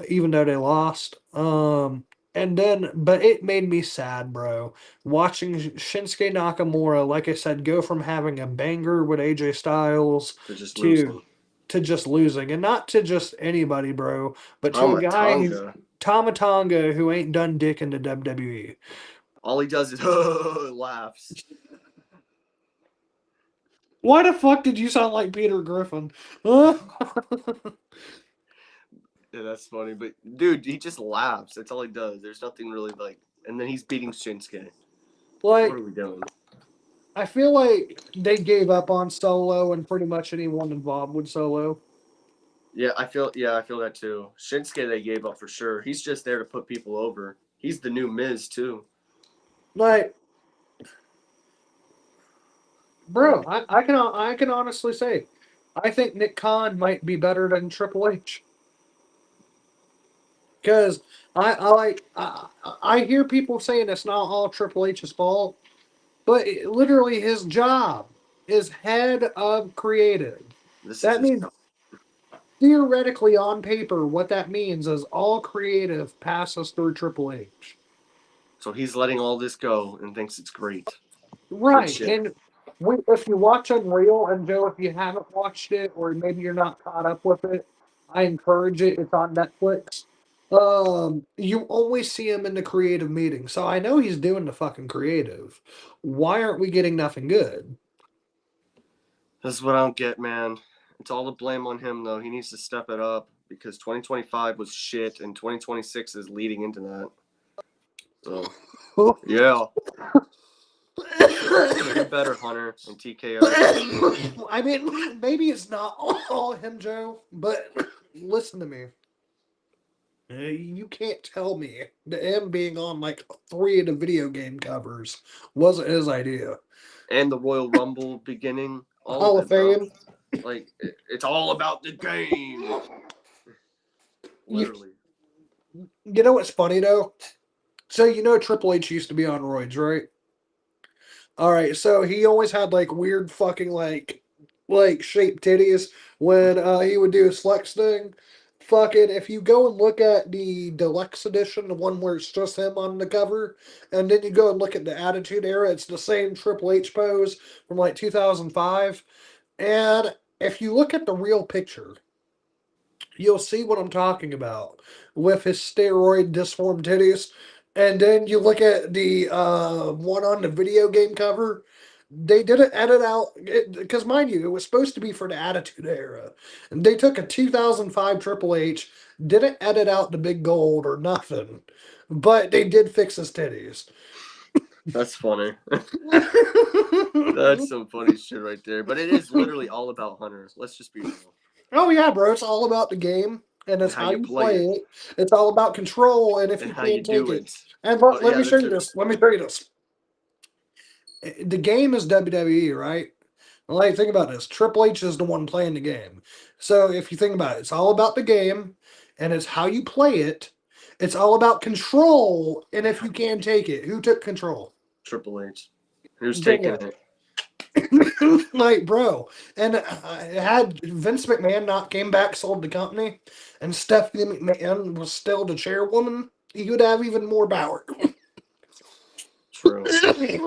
even though they lost. And then, but it made me sad, bro. Watching Shinsuke Nakamura, like I said, go from having a banger with AJ Styles They're just to losing. just losing, and not to just anybody, bro, but to a Tama guy who Tonga. Tama who ain't done dick in the WWE. All he does is laughs. Why the fuck did you sound like Peter Griffin? Huh? Yeah, that's funny. But dude, he just laughs. That's all he does. There's nothing really like. And then he's beating Shinsuke. What are Like, we doing? I feel like they gave up on Solo and pretty much anyone involved with Solo. Yeah, I feel that too. Shinsuke they gave up for sure. He's just there to put people over. He's the new Miz too. Like, But bro, I can honestly say, I think Nick Khan might be better than Triple H because I hear people saying it's not all Triple H's fault, but literally his job is head of creative. this is That his means theoretically on paper, what that means is all creative passes through Triple H. so he's letting all this go and thinks it's great. Good Right. shit. And if you watch Unreal, and Joe, if you haven't watched it, or maybe you're not caught up with it, I encourage it. It's on Netflix. You always see him in the creative meeting. So I know he's doing the fucking creative. Why aren't we getting nothing good? This is what I don't get, man. It's all the blame on him though. He needs to step it up because 2025 was shit and 2026 is leading into that. So yeah, do better, Hunter and TKO. I mean, maybe it's not all him, Joe, but listen to me. You can't tell me that him being on like three of the video game covers wasn't his idea. And the Royal Rumble beginning, all of Hall of it, bro. Fame. Like it's all about the game, You, literally. you know what's funny though? So you know Triple H used to be on roids, right? All right, so he always had like weird fucking like shaped titties when he would do his flex thing. Fucking, if you go and look at the deluxe edition, the one where it's just him on the cover, and then you go and look at the Attitude Era, it's the same Triple H pose from like 2005. And if you look at the real picture, you'll see what I'm talking about with his steroid disformed titties. And then you look at the one on the video game cover. They didn't edit out because, mind you, it was supposed to be for the Attitude Era. And they took a 2005 Triple H, didn't edit out the big gold or nothing, but they did fix his titties. That's funny. That's some funny shit right there. But it is literally all about Hunter. Let's just be real. Oh yeah, bro, it's all about the game, and And it's how how you you play play it. it. It's all about control, and if And you how you can't take do it. it. And Oh let yeah, me show that's you it. this. Let me show you this. The game is WWE, right? Like, think about this. Triple H is the one playing the game. So if you think about it, it's all about the game, and it's how you play it. It's all about control, and if you can take it. Who took control? Triple H. Who's taking Bingo. it? Like, bro. And had Vince McMahon not came back, sold the company, and Stephanie McMahon was still the chairwoman, he would have even more power. True.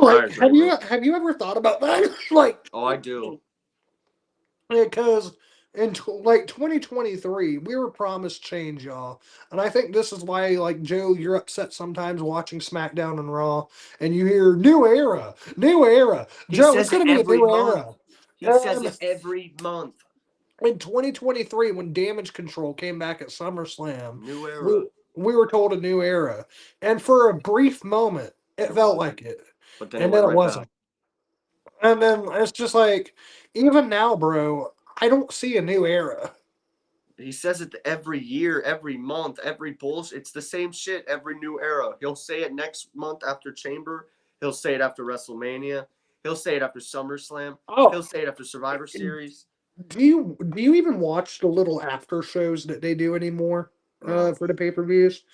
I Like, agree, bro. have you ever thought about that? Like, Oh, I do. because in like 2023, we were promised change, y'all, and I think this is why, like Joe, you're upset sometimes watching SmackDown and Raw, and you hear new era, new era. He Joe, it's says it gonna be a every new month. era. He says And it every month. in 2023, when Damage Control came back at SummerSlam, New we era. we were told a new era, and for a brief moment, it It felt wasn't. like it, But then it and then went it right back. wasn't. And then it's just like, even now, bro, I don't see a new era. He says it every year, every month, every bullshit. It's the same shit every new era. He'll say it next month after Chamber. He'll say it after WrestleMania. He'll say it after SummerSlam. Oh, He'll say it after Survivor Series. do you even watch the little after shows that they do anymore No, for the pay per views?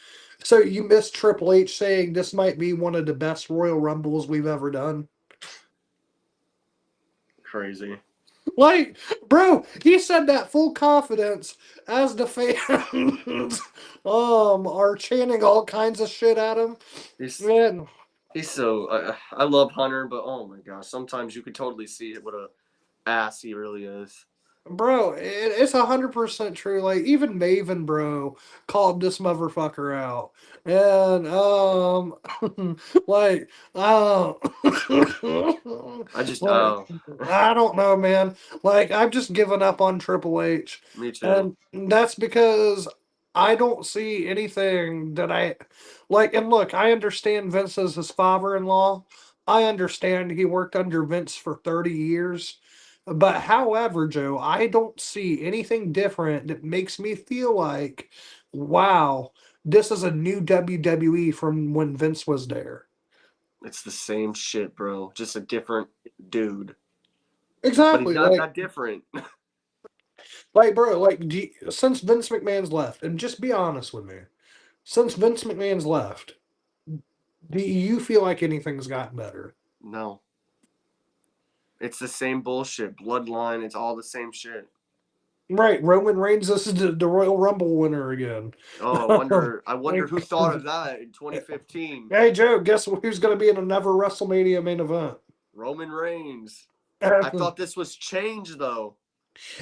So you missed Triple H saying this might be one of the best Royal Rumbles we've ever done. crazy. Like, bro, he said that full confidence as the fans are chanting all kinds of shit at him. He's Man, he's so. I love Hunter, but oh my gosh, sometimes you could totally see it what a ass he really is. Bro, it's 100% true. Like even Maven, bro, called this motherfucker out, and like I just like oh, I don't know, man. Like I've just given up on Triple H, me too. and that's because I don't see anything that I like. And look, I understand Vince as his father-in-law. I understand he worked under Vince for 30 years. But however, Joe, I don't see anything different that makes me feel like, wow, this is a new WWE from when Vince was there. It's the same shit, bro. Just a different dude. But he's Exactly. not that different. Bro, since Vince McMahon's left, and just be honest with me, since Vince McMahon's left, do you feel like anything's gotten better? No. It's the same bullshit. Bloodline, it's all the same shit. Right, Roman Reigns is the Royal Rumble winner again. Oh, I wonder Like, who thought of that in 2015. hey Joe, guess who's going to be in another WrestleMania main event? Roman Reigns. I thought this was changed though.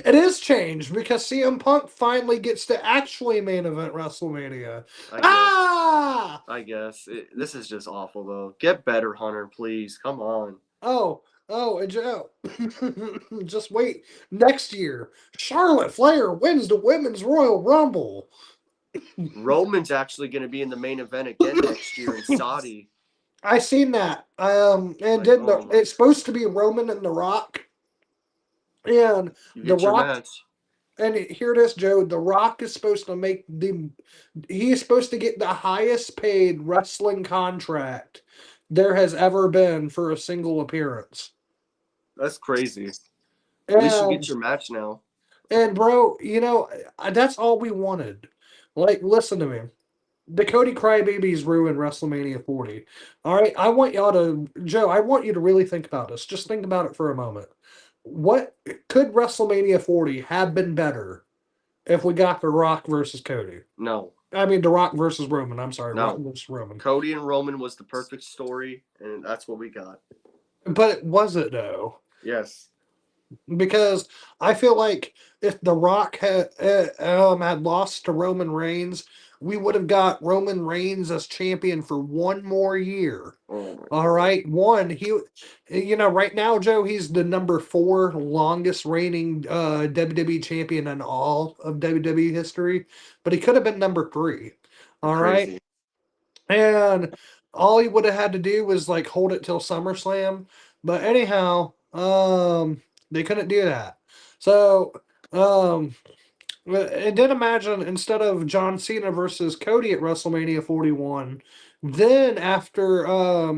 It is changed because CM Punk finally gets to actually main event WrestleMania. I guess. Ah! This is just awful though. Get better, Hunter, please. Come on. And Joe, just wait. Next year, Charlotte Flair wins the Women's Royal Rumble. Roman's actually going to be in the main event again next year in Saudi. I seen that. And Like, then oh my. it's supposed to be Roman and The Rock, and You The get your Rock. match. And hear this, Joe. The Rock is supposed to make the. He is supposed to get the highest paid wrestling contract there has ever been for a single appearance. That's crazy. At least you get And your match now. bro, that's all we wanted. Like, listen to me. The Cody Crybabies ruined WrestleMania 40. All right, I want y'all to, Joe. I want you to really think about this. Just think about it for a moment. What could WrestleMania 40 have been better if we got The Rock versus Cody? No. I mean, The Rock versus Roman. I'm sorry, Rock No. versus Roman. Cody and Roman was the perfect story, and that's what we got. But it wasn't though, Yes. because I feel like if The Rock had lost to Roman Reigns, we would have got Roman Reigns as champion for one more year. Oh my All god. right, one right now, Joe, he's the number four longest reigning WWE champion in all of WWE history, but he could have been number three. All right. Crazy. And all he would have had to do was like hold it till SummerSlam. But anyhow, they couldn't do that. So, um, and then imagine instead of John Cena versus Cody at WrestleMania 41, then after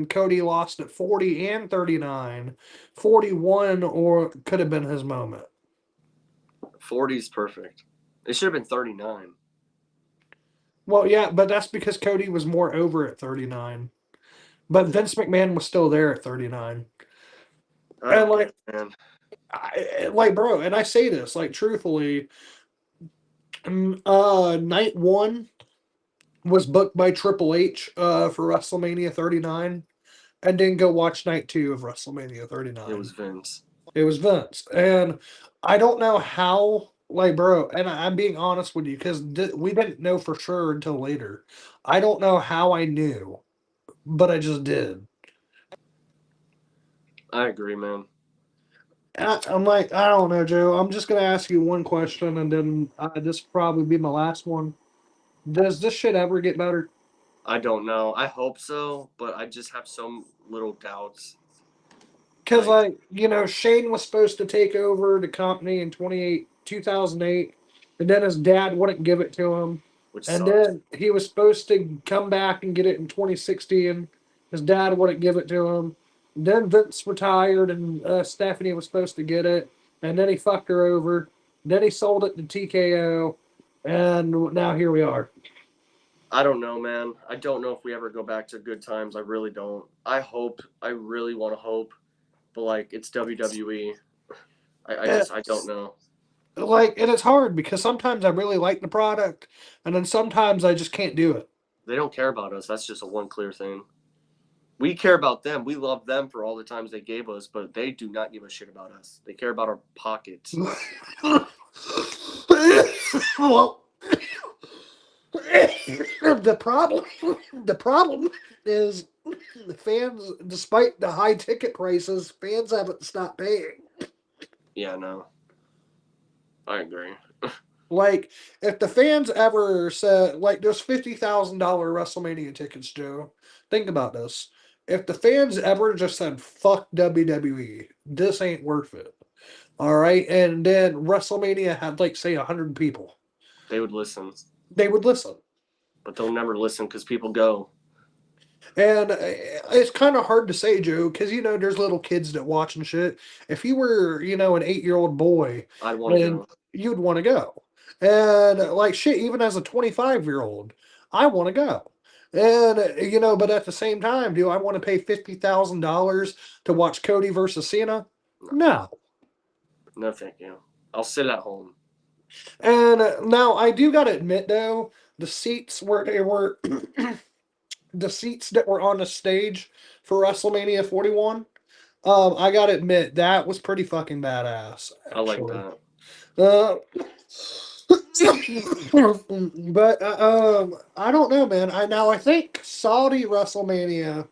Cody lost at 40 and 39, 41 or could have been his moment. 40 is perfect. It should have been 39. Well, yeah, but that's because Cody was more over at 39. But Vince McMahon was still there at 39. I And don't get it, man. bro, and I say this like truthfully, night one was booked by Triple H for WrestleMania 39, and then go watch night two of WrestleMania It was 39. Vince. It was Vince, and I don't know how. Like, bro, and I'm being honest with you because we didn't know for sure until later. I don't know how I knew, but I just did. I agree, man. I'm like, I don't know, Joe. I'm just gonna ask you one question, and then this will probably be my last one. Does this shit ever get better? I don't know. I hope so, but I just have some little doubts. Because, Like, Shane was supposed to take over the company in 2008, and then his dad wouldn't give it to him. which And sucks. then he was supposed to come back and get it in 2016. His dad wouldn't give it to him. Then Vince retired, and Stephanie was supposed to get it. And then he fucked her over. Then he sold it to TKO. And now here we are. I don't know, man. I don't know if we ever go back to good times. I really don't. I hope. I really want to hope, but like it's WWE. I don't know. And it's hard because sometimes I really like the product, and then sometimes I just can't do it. They don't care about us. That's just a one clear thing. We care about them. We love them for all the times they gave us, but they do not give a shit about us. They care about our pockets. Well, the problem, the problem is the fans, despite the high ticket prices, fans haven't stopped paying. Yeah, no, I agree. Like, if the fans ever said, like, there's $50,000 WrestleMania tickets, Joe. Think about this. If the fans ever just said, fuck WWE, this ain't worth it. All right. And then WrestleMania had, like, say, 100 people, They would listen, they would listen. but they'll never listen because people go. And it's kind of hard to say, Joe, because there's little kids that watch and shit. If you were, an 8-year-old boy, I'd want to and go. you'd want to go, and like shit, even as a 25-year-old, I want to go. And but at the same time, do I want to pay $50,000 to watch Cody versus Cena? No, No. no, thank you. I'll sit at home. And now I do gotta admit though, the seats where they were, the seats that were on the stage for WrestleMania 41. I gotta admit that was pretty fucking badass, I like actually. that. Uh, but I don't know, man. I think Saudi WrestleMania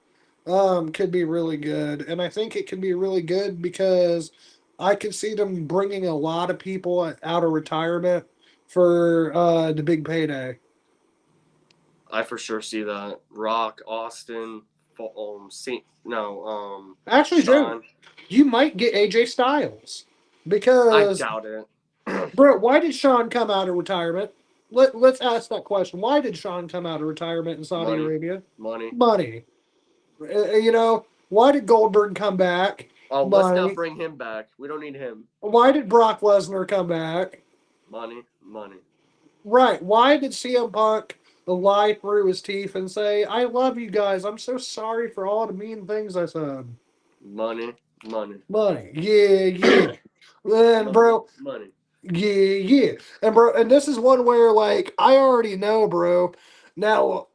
could be really good, and I think it could be really good because I could see them bringing a lot of people out of retirement for the big payday. I for sure see that. Rock, Austin, Saint, no, Actually, Joe, Sean. you might get AJ Styles I because, doubt it. bro, why did Sean come out of retirement? Let's ask that question. Why did Sean come out of retirement in Saudi Money, Arabia? money. Money. Why did Goldberg come back? Oh, let's not Money. bring him back. We don't need him. Why did Brock Lesnar come back? Money, money, Right. Why did CM Punk lie through his teeth and say, I love you guys. I'm so sorry for all the mean things I said? money, money, Money. Yeah, yeah. And money, bro, money. yeah, yeah. And bro, and this is one where like I already know, bro. Now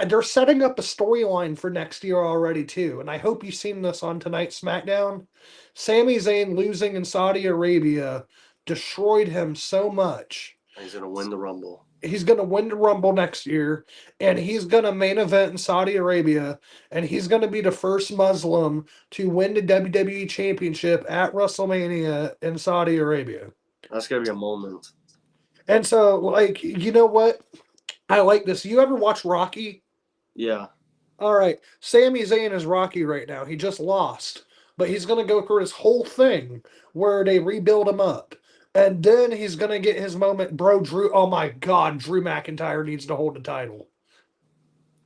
they're setting up a storyline for next year already too, and I hope you've seen this on tonight's SmackDown. Sami Zayn losing in Saudi Arabia destroyed him so much. He's gonna win the Rumble. He's gonna win the Rumble next year, and he's gonna main event in Saudi Arabia, and he's gonna be the first Muslim to win the WWE Championship at WrestleMania in Saudi Arabia. That's gonna be a moment. And so, like, you know what? I like this. You ever watch Rocky? Yeah, All right. Sami Zayn is Rocky right now. He just lost, but he's going to go through this whole thing where they rebuild him up. And then he's going to get his moment. Bro, Drew, oh my God, Drew McIntyre needs to hold the title.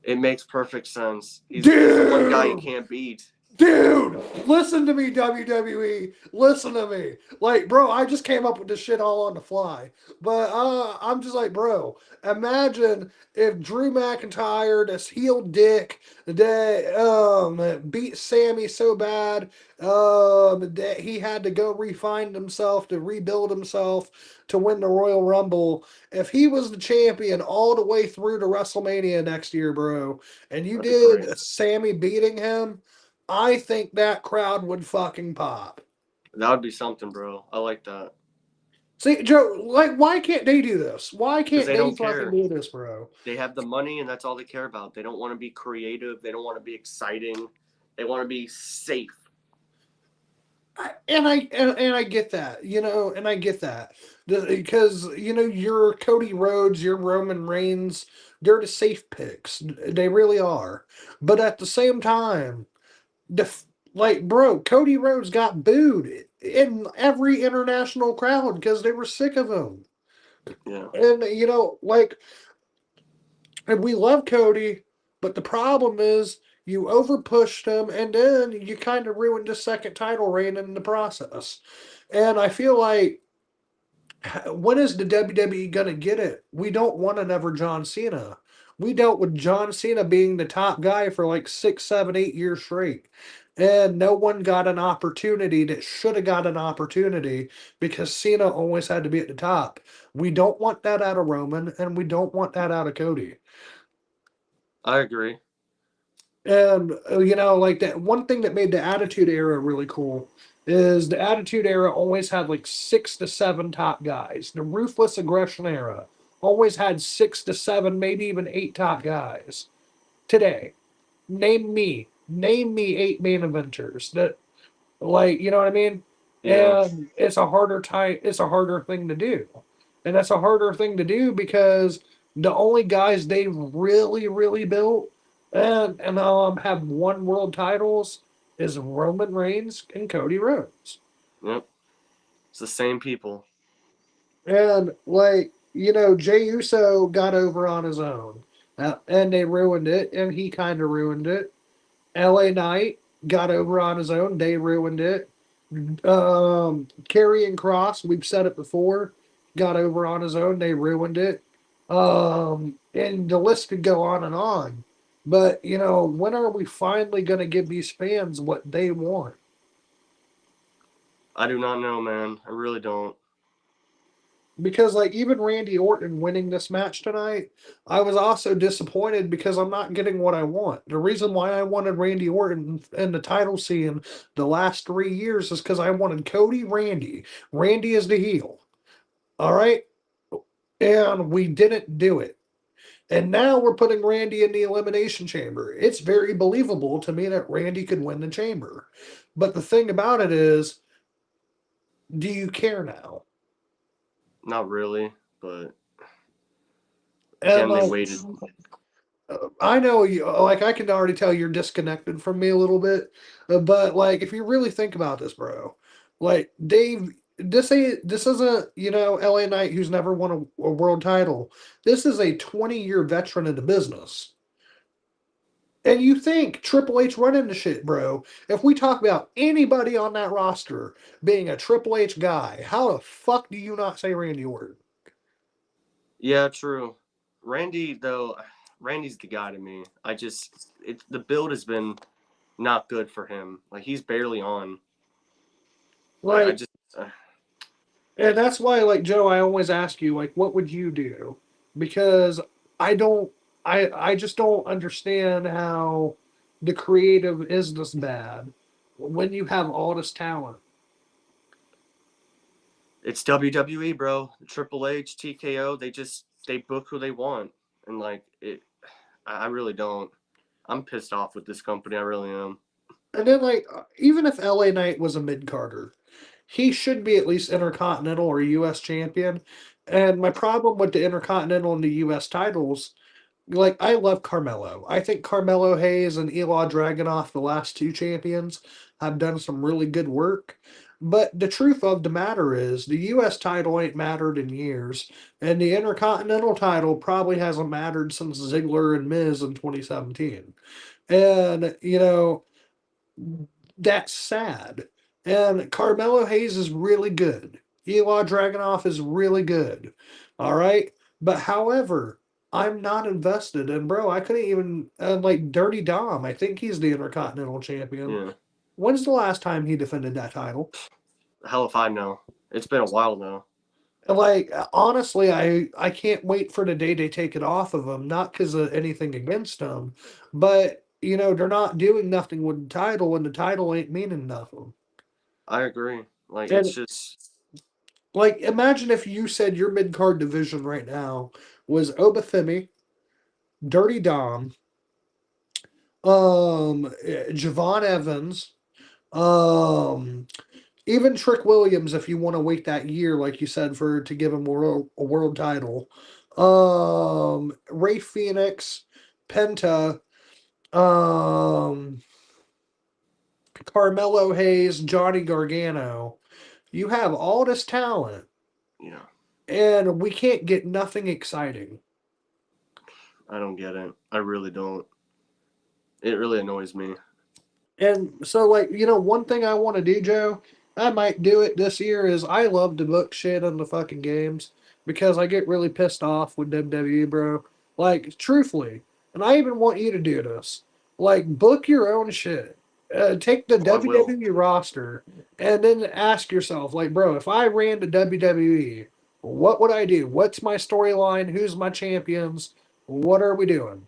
it makes perfect sense. He's the one guy you Dude! can't beat. Dude, listen to me, WWE. Listen to me. Like, bro, I just came up with this shit all on the fly. But I'm just like, bro, imagine if Drew McIntyre, this heel dick, that beat Sammy so bad that he had to go refine himself to rebuild himself to win the Royal Rumble. If he was the champion all the way through to WrestleMania next year, bro, and you That'd be great. did Sammy beating him, I think that crowd would fucking pop. That would be something, bro. I like that See, Joe, like, why can't they do this? Why because can't they they don't fucking care. do this, bro? They have the money, and that's all they care about. They don't want to be creative. They don't want to be exciting. They want to be safe. And I get that, and I get that because your Cody Rhodes, your Roman Reigns, they're the safe picks. They really are. But at the same time, the like, bro, Cody Rhodes got booed in every international crowd because they were sick of him. Yeah, And like, and we love Cody, but the problem is you overpushed him, and then you kind of ruined his second title reign in the process. And I feel like when is the WWE gonna get it? We don't want another John Cena. We dealt with John Cena being the top guy for like 6, 7, 8 years straight. And no one got an opportunity that should have got an opportunity because Cena always had to be at the top. We don't want that out of Roman, and we don't want that out of Cody. I agree. And like that one thing that made the Attitude Era really cool is the Attitude Era always had like 6 to 7 top guys. The Ruthless Aggression Era always had 6 to 7, maybe even 8 top guys. Today, name me 8 main eventers that, like, you know what I mean? Yeah. And it's a harder thing to do. And that's a harder thing to do because the only guys they really, really built and have won world titles is Roman Reigns and Cody Rhodes. Yep. It's the same people. And like, Jey Uso got over on his own. And they ruined it, and he kind of ruined it. LA Knight got over on his own. They ruined it. Karrion Cross, we've said it before, got over on his own. They ruined it. And the list could go on and on. But, when are we finally going to give these fans what they want? I do not know, man. I really don't. Because, like, even Randy Orton winning this match tonight, I was also disappointed because I'm not getting what I want. The reason why I wanted Randy Orton in the title scene the last 3 years is because I wanted Cody Randy. Randy is the heel. All right. And we didn't do it. And now we're putting Randy in the Elimination Chamber. It's very believable to me that Randy could win the chamber. But the thing about it is, do you care now? Not really. But And again, they like, waited. I know you, like, I can already tell you're disconnected from me a little bit. But like, if you really think about this, bro, like this isn't LA Knight who's never won a world title. This is a 20-year veteran in the business. And you think Triple H run into shit, bro. If we talk about anybody on that roster being a Triple H guy, how the fuck do you not say Randy Orton? Yeah, true. Randy, though, Randy's the guy to me. The build has been not good for him. Like, he's barely on. I Like, just, and that's why, like, Joe, I always ask you, like, what would you do? Because I don't, I just don't understand how the creative is this bad when you have all this talent. it's WWE, bro. Triple H, TKO, they book who they want. And, like, I really don't. I'm pissed off with this company. I really am. And then, like, even if LA Knight was a mid Carter, he should be at least Intercontinental or US champion. And my problem with the Intercontinental and the US titles, like, I love Carmelo. I think Carmelo Hayes and Elon Dragunov, the last two champions, have done some really good work. But the truth of the matter is, the US title ain't mattered in years, and the Intercontinental title probably hasn't mattered since Ziggler and Miz in 2017. And, that's sad. And Carmelo Hayes is really good. Eli Dragunov is really good. All right. But however, I'm not invested. And bro, I couldn't even like Dirty Dom. I think he's the Intercontinental Champion. Yeah. When's the last time he defended that title? Hell if I know. It's been a while now. Like honestly, I can't wait for the day they take it off of him. Not because of anything against him, but they're not doing nothing with the title, and the title ain't meaning nothing. I agree. Like, it's And just, like, imagine if you said your mid card division right now was Obafemi, Dirty Dom, Javon Evans, um, even Trick Williams, if you want to wait that year, like you said, for to give him a world title, Ray Phoenix, Penta, um, Carmelo Hayes, Johnny Gargano. You have all this talent, you know, and we can't get nothing exciting. I don't get it. I really don't. It really annoys me. And so, like, one thing I want to do, Joe, I might do it this year, is I love to book shit on the fucking games because I get really pissed off with WWE, bro. Like, truthfully. And I even want you to do this. Like, book your own shit. Take the Oh, I will. WWE roster and then ask yourself, like, bro, if I ran to WWE, what would I do? What's my storyline? Who's my champions? What are we doing?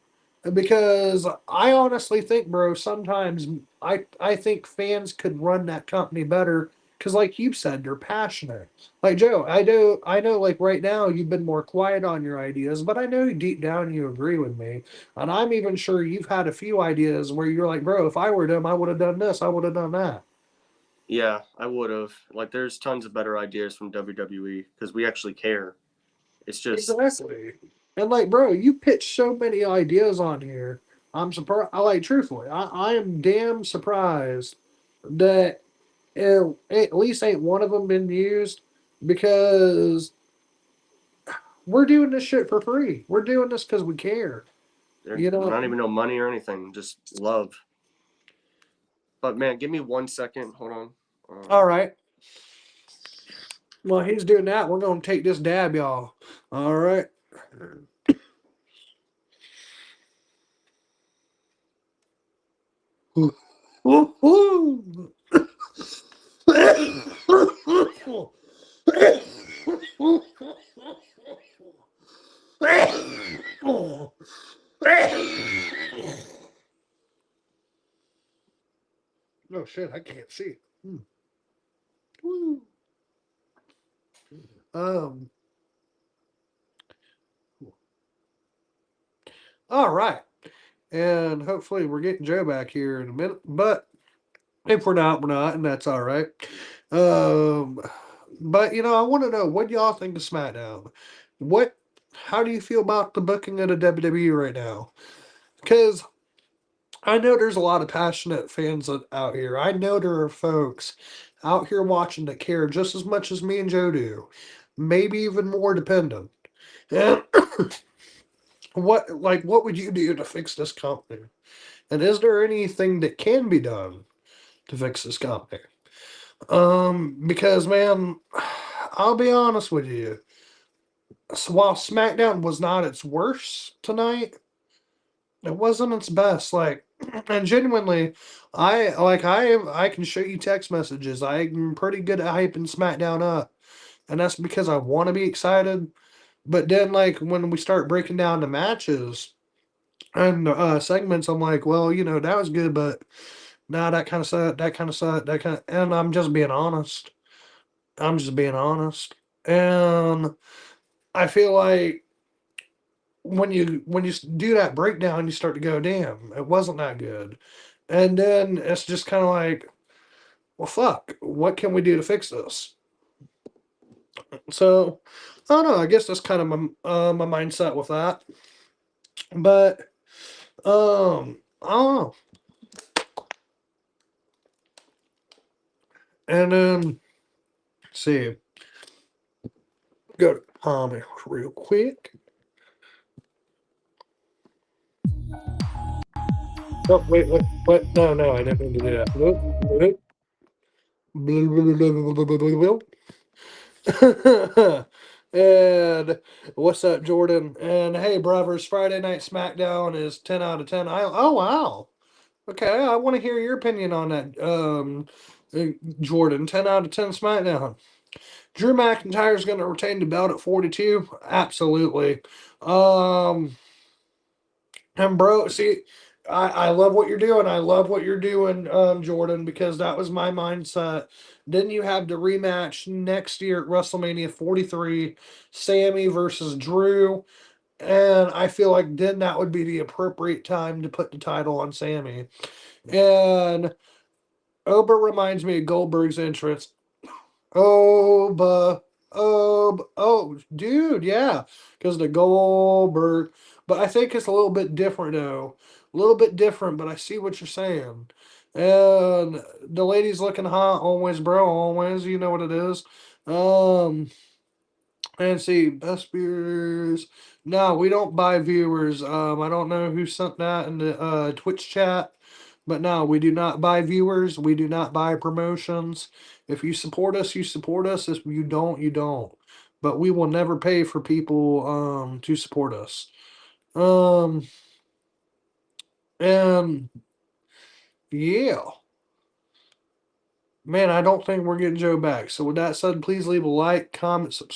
because I honestly think, bro, sometimes I think fans could run that company better because, like you said, they're passionate. Like Joe, I know, like right now you've been more quiet on your ideas, but I know deep down you agree with me, and I'm even sure you've had a few ideas where you're like, bro, if I were them, I would have done this, I would have done that. Yeah, I would have. Like, there's tons of better ideas from WWE because we actually care. It's just, Exactly. And like, bro, you pitched so many ideas on here. I'm surprised. I like, truthfully, I am damn surprised that at least ain't one of them been used because we're doing this shit for free. We're doing this because we care. they're You know. not even no money or anything, just love. But man, give me 1 second. Hold on. All right. While he's doing that, we're gonna take this dab, y'all. All right. Woo-hoo. No shit, I can't see. Um. All right, and hopefully we're getting Joe back here in a minute. But if we're not, we're not, and that's all right. Um. But I want to know what y'all think of SmackDown. What? How do you feel about the booking of the WWE right now? Because I know there's a lot of passionate fans out here. I know there are folks out here watching that care just as much as me and Joe do, maybe even more dependent. And what would you do to fix this company? And is there anything that can be done to fix this company? Because man, I'll be honest with you. So while SmackDown was not its worst tonight, it wasn't its best. Like, and genuinely, I can show you text messages. I'm pretty good at hyping SmackDown up, and that's because I want to be excited. But then, like when we start breaking down the matches and segments, I'm like, well, that was good, but nah, that kind of sucked. That kind of sucked. That kind of, and I'm just being honest. I'm just being honest, and I feel like when you do that breakdown, you start to go, damn, it wasn't that good. And then it's just kind of like, well, fuck, what can we do to fix this? So, I don't know. I guess that's kind of my mindset with that. But I don't know. And then let's see, go to comments real quick. Oh wait, what? No, no, I didn't mean to do that. Whoop, whoop. Blah, blah, blah, blah, blah, blah, blah, blah. And what's up, Jordan? And hey, brothers, Friday Night SmackDown is 10 out of 10. Oh wow. Okay, I want to hear your opinion on that, Jordan. 10 out of 10 SmackDown. Drew McIntyre is going to retain the belt at 42. Absolutely. Um, and bro, see, I love what you're doing. I love what you're doing, Jordan, because that was my mindset. Then you have the rematch next year at WrestleMania 43, Sammy versus Drew. And I feel like then that would be the appropriate time to put the title on Sammy. And Oba reminds me of Goldberg's entrance. Oba, dude, yeah, because the Goldberg. But I think it's a little bit different, though. A little bit different, but I see what you're saying. And the lady's looking hot, always, bro, always. You know what it is. Um, and see, best viewers. No, we don't buy viewers. I don't know who sent that in the Twitch chat, but no, we do not buy viewers. We do not buy promotions. If you support us, you support us. If you don't, you don't. But we will never pay for people to support us. Um and yeah. Man, I don't think we're getting Joe back. So with that said, please leave a like, comment, subscribe.